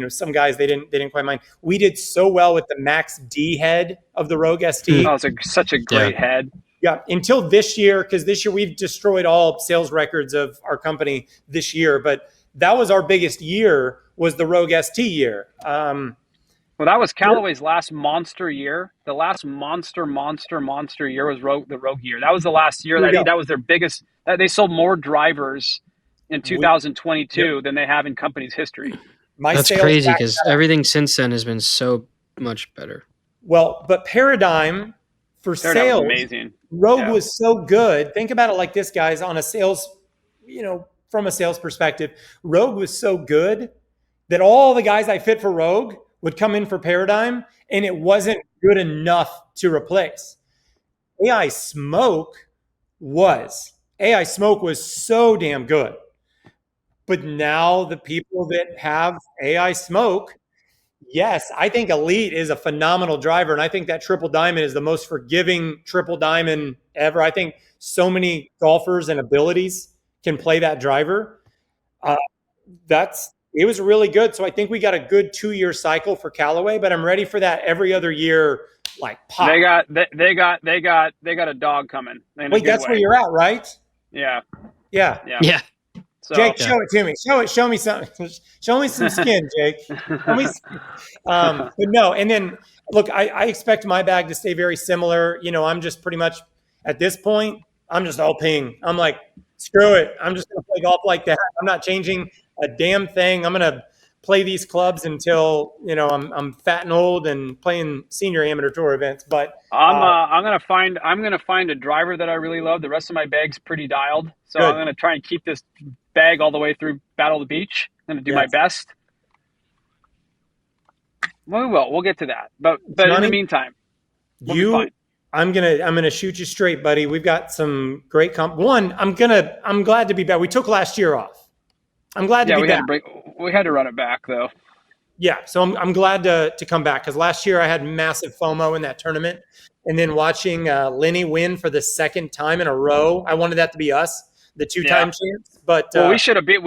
C: some guys they didn't quite mind. We did so well with the Max D head of the Rogue ST.
B: That was such a great head.
C: Yeah, until this year, because this year we've destroyed all sales records of our company this year. But that was our biggest year, was the Rogue ST year.
B: Well, that was Callaway's last monster year. The last monster year was the Rogue year. That was the last year. I think that was their biggest. They sold more drivers in 2022 than they have in company's history.
A: That's crazy because everything since then has been so much better.
C: Well, but Paradigm for sales,
B: amazing.
C: Rogue was so good. Think about it like this, guys, on a sales, from a sales perspective, Rogue was so good that all the guys I fit for Rogue would come in for Paradigm, and it wasn't good enough to replace. AI Smoke was so damn good. But now the people that have AI Smoke, yes, I think Elite is a phenomenal driver, and I think that Triple Diamond is the most forgiving Triple Diamond ever. I think so many golfers and abilities can play that driver. It was really good. So I think we got a good 2-year cycle for Callaway, but I'm ready for that every other year, like pop.
B: They got a dog coming.
C: Wait, that's where you're at, right?
B: Yeah. So,
C: Jake, show it to me. Show me something. Show me some skin, Jake. But no, and then look, I expect my bag to stay very similar. I'm just pretty much at this point, I'm just all ping. I'm like, screw it. I'm just gonna play golf like that. I'm not changing a damn thing. I'm gonna play these clubs until I'm fat and old and playing senior amateur tour events. But
B: I'm gonna find a driver that I really love. The rest of my bag's pretty dialed, so I'm gonna try and keep this bag all the way through Battle of the Beach. I'm gonna do my best. Well, we'll get to that. But Johnny, in the meantime,
C: I'm gonna shoot you straight, buddy. We've got some great I'm glad to be back. We took last year off. I'm glad to be back.
B: We had to run it back though.
C: Yeah, so I'm glad to come back because last year I had massive FOMO in that tournament, and then watching Lenny win for the second time in a row. I wanted that to be us, the 2-time champs. But
B: we should have beat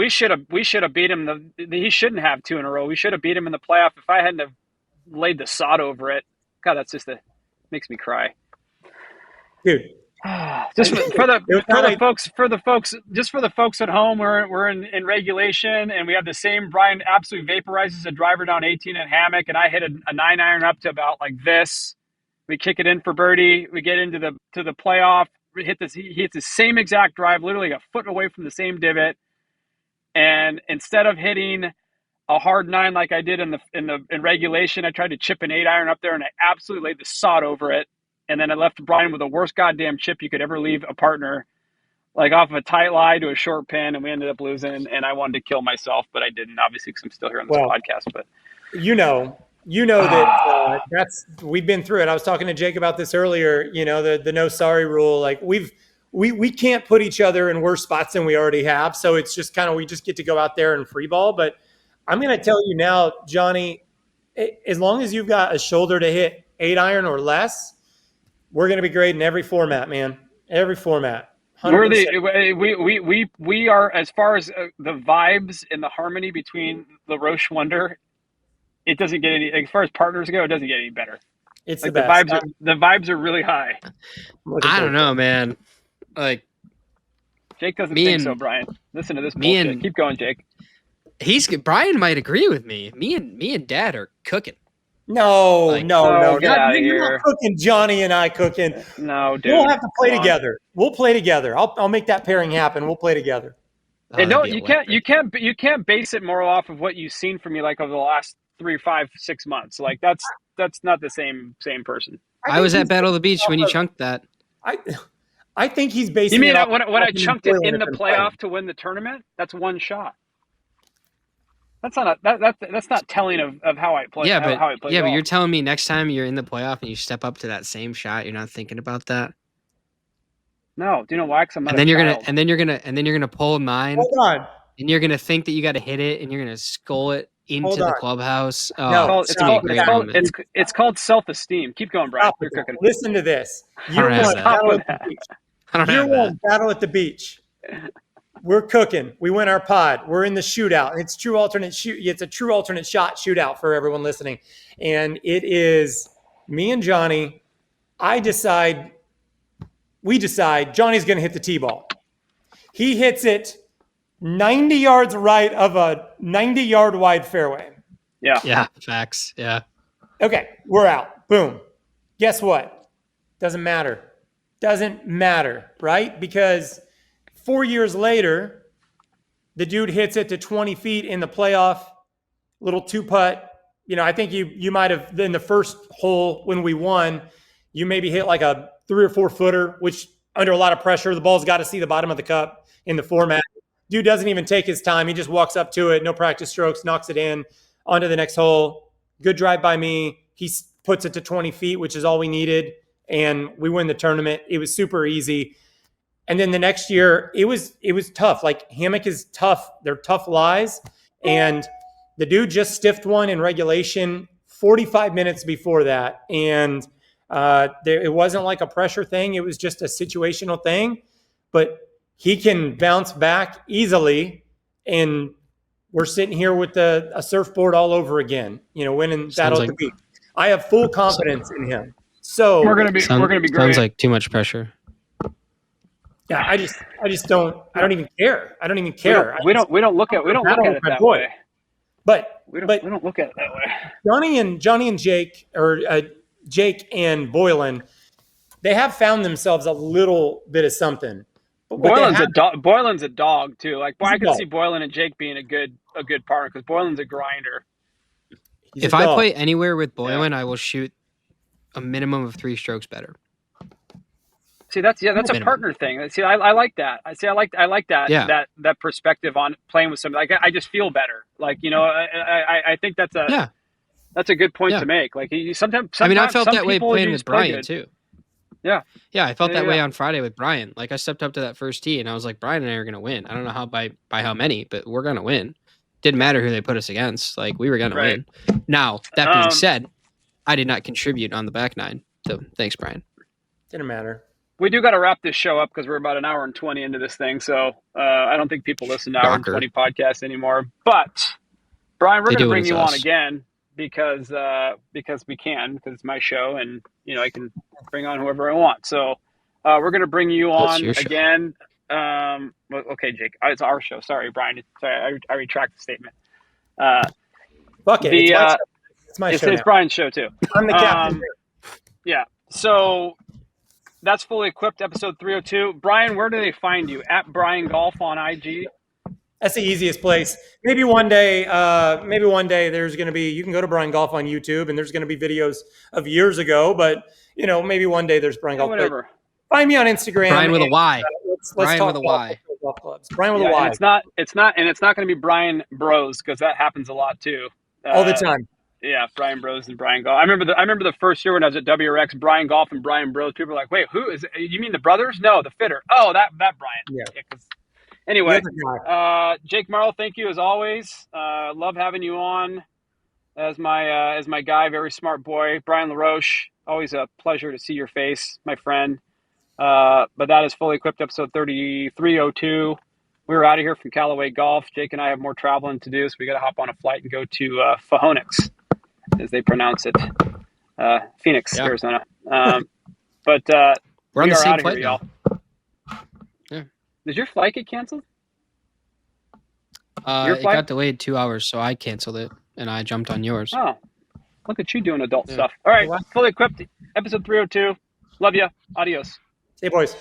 B: him. He shouldn't have 2 in a row. We should have beat him in the playoff. If I hadn't have laid the sod over it, God, that's just makes me cry.
C: Dude,
B: just for the folks at home, we're in regulation, and we have the same. Brian absolutely vaporizes a driver down 18 in hammock, and I hit a 9-iron up to about like this. We kick it in for birdie. We get into the playoff. He hits the same exact drive, literally a foot away from the same divot, and instead of hitting a hard 9 like I did in regulation, I tried to chip an 8-iron up there, and I absolutely laid the sod over it. And then I left Brian with the worst goddamn chip you could ever leave a partner, like off of a tight lie to a short pin, and we ended up losing. And I wanted to kill myself, but I didn't, obviously, because I'm still here on this podcast. But
C: that's we've been through it. I was talking to Jake about this earlier. The no sorry rule. Like we can't put each other in worse spots than we already have. So it's just kind of we just get to go out there and free ball. But I'm going to tell you now, Johnny, as long as you've got a shoulder to hit 8-iron or less, we're going to be great in every format, man. Every format.
B: 100%. We are, as far as the vibes and the harmony between LaRoche Wunder, it doesn't get any, as far as partners go, it doesn't get any better.
C: It's
B: like
C: the best.
B: The vibes are really high.
A: I don't know, man. Like,
B: Jake doesn't think so, Brian. Listen to this bullshit. Keep going, Jake.
A: Brian might agree with me. Me and Dad are cooking.
C: No.
B: Get out of here.
C: You're not cooking. Johnny and I cooking.
B: No, dude.
C: We'll have to play together. We'll play together. I'll make that pairing happen. We'll play together.
B: And no, you can't base it more off of what you've seen from me like over the last 3, 5, 6 months. Like that's not the same person.
A: I was at Battle of the Beach when you chunked that.
C: I think he's basing.
B: You mean when I chunked it in the playoff to win the tournament? That's one shot. That's not telling of how I play.
A: Yeah,
B: how I play
A: but
B: golf.
A: you're telling me next time you're in the playoff and you step up to that same shot, you're not thinking about that.
B: No, do you know why? Because I'm not
A: And then
B: a
A: you're
B: child.
A: gonna pull a 9,
C: Hold on.
A: and you're gonna think that you got to hit it, and you're gonna skull it into
C: Hold
A: the
C: on.
A: clubhouse. Oh,
C: No,
A: it's gonna be a great moment.
B: It's called self-esteem. Keep going, Brian.
C: Stop
B: You're
C: with that.
B: cooking.
C: Listen to this. Year
A: don't have
C: one,
A: that.
C: battle
B: Stop
C: at the
B: with
C: beach.
A: I don't
C: Year
A: have that.
C: one, battle at the beach. We're cooking. We win our pod. We're in the shootout. It's true alternate shoot. It's a true alternate shot shootout for everyone listening, and it is me and Johnny. We decide Johnny's going to hit the tee ball. He hits it 90 yards right of a 90-yard wide fairway.
A: Yeah, facts. Yeah.
C: Okay, we're out. Boom. Guess what? Doesn't matter. Doesn't matter, right? Because 4 years later, the dude hits it to 20 feet in the playoff, little two-putt. You know, I think you might have, in the first hole when we won, you maybe hit like a 3 or 4 footer, which under a lot of pressure, the ball's got to see the bottom of the cup in the format. Dude doesn't even take his time. He just walks up to it, no practice strokes, knocks it in, onto the next hole. Good drive by me. He puts it to 20 feet, which is all we needed, and we win the tournament. It was super easy. And then the next year, it was tough. Like, hammock is tough. They're tough lies. And the dude just stiffed one in regulation 45 minutes before that. And it wasn't like a pressure thing. It was just a situational thing. But he can bounce back easily. And we're sitting here with a surfboard all over again, you know, winning battle at the beach. I have full confidence in him. So
B: we're gonna be great.
A: Sounds like too much pressure.
C: Yeah, I don't even care. I don't even care.
B: We don't look at it that way.
C: But
B: we don't look at it that way.
C: Johnny and Jake, or Jake and Boylan, they have found themselves a little bit of something.
B: Boylan's a dog too. Like, I could
C: dog.
B: see Boylan and Jake being a good partner, because Boylan's a grinder.
A: If I play anywhere with Boylan, I will shoot a minimum of 3 strokes better.
B: See, that's a partner thing. See, I like that. I like that that perspective on playing with somebody. Like, I just feel better. Like, you know, I think that's a good point to make. Like, sometimes I mean,
A: I felt that way playing with Brian too.
B: Yeah,
A: I felt that way on Friday with Brian. Like, I stepped up to that first tee and I was like, Brian and I are gonna win. I don't know how by how many, but we're gonna win. Didn't matter who they put us against. Like, we were gonna win. Now, that being said, I did not contribute on the back 9. So thanks, Brian.
C: Didn't matter.
B: We do got to wrap this show up because we're about an hour and 20 into this thing. So I don't think people listen to hour and 20 podcasts anymore. But Brian, we're going to bring you on again because we can, because it's my show, and you know, I can bring on whoever I want. So we're going to bring you on again. Okay, Jake, it's our show. Sorry, Brian. Sorry, I retract the statement.
C: Fuck it. It's my show.
B: It's Brian's show too.
C: I'm the captain.
B: Yeah. So that's Fully Equipped, episode 302. Brian, where do they find you? At Brian Golf on IG?
C: That's the easiest place. Maybe one day there's going to be, you can go to Brian Golf on YouTube and there's going to be videos of years ago, but you know, maybe one day there's Brian Golf.
B: Whatever.
C: Find me on Instagram.
A: Brian with a Y.
C: Let's
A: Brian
C: talk
A: with a Y.
C: Golf clubs. Brian with a Y.
B: It's not going to be Brian Bros, because that happens a lot too.
C: All the time.
B: Yeah, Brian Bros and Brian Golf. I remember the first year when I was at WRX, Brian Golf and Brian Bros. People were like, "Wait, who is it? You mean the brothers?" No, the fitter. Oh, that Brian.
C: Yeah.
B: Anyway, Jake Morrow, thank you as always. Love having you on as my guy. Very smart boy, Bryan LaRoche. Always a pleasure to see your face, my friend. But that is Fully Equipped, episode 302. We're out of here from Callaway Golf. Jake and I have more traveling to do, so we got to hop on a flight and go to Phoenix, as they pronounce it, Phoenix, Arizona. But
A: we're on the same flight,
B: y'all.
A: Yeah.
B: Did your flight get canceled?
A: It got delayed 2 hours, so I canceled it and I jumped on yours.
B: Oh, look at you doing adult stuff. All right, Fully Equipped, episode 302. Love you. Adios.
C: Hey, boys.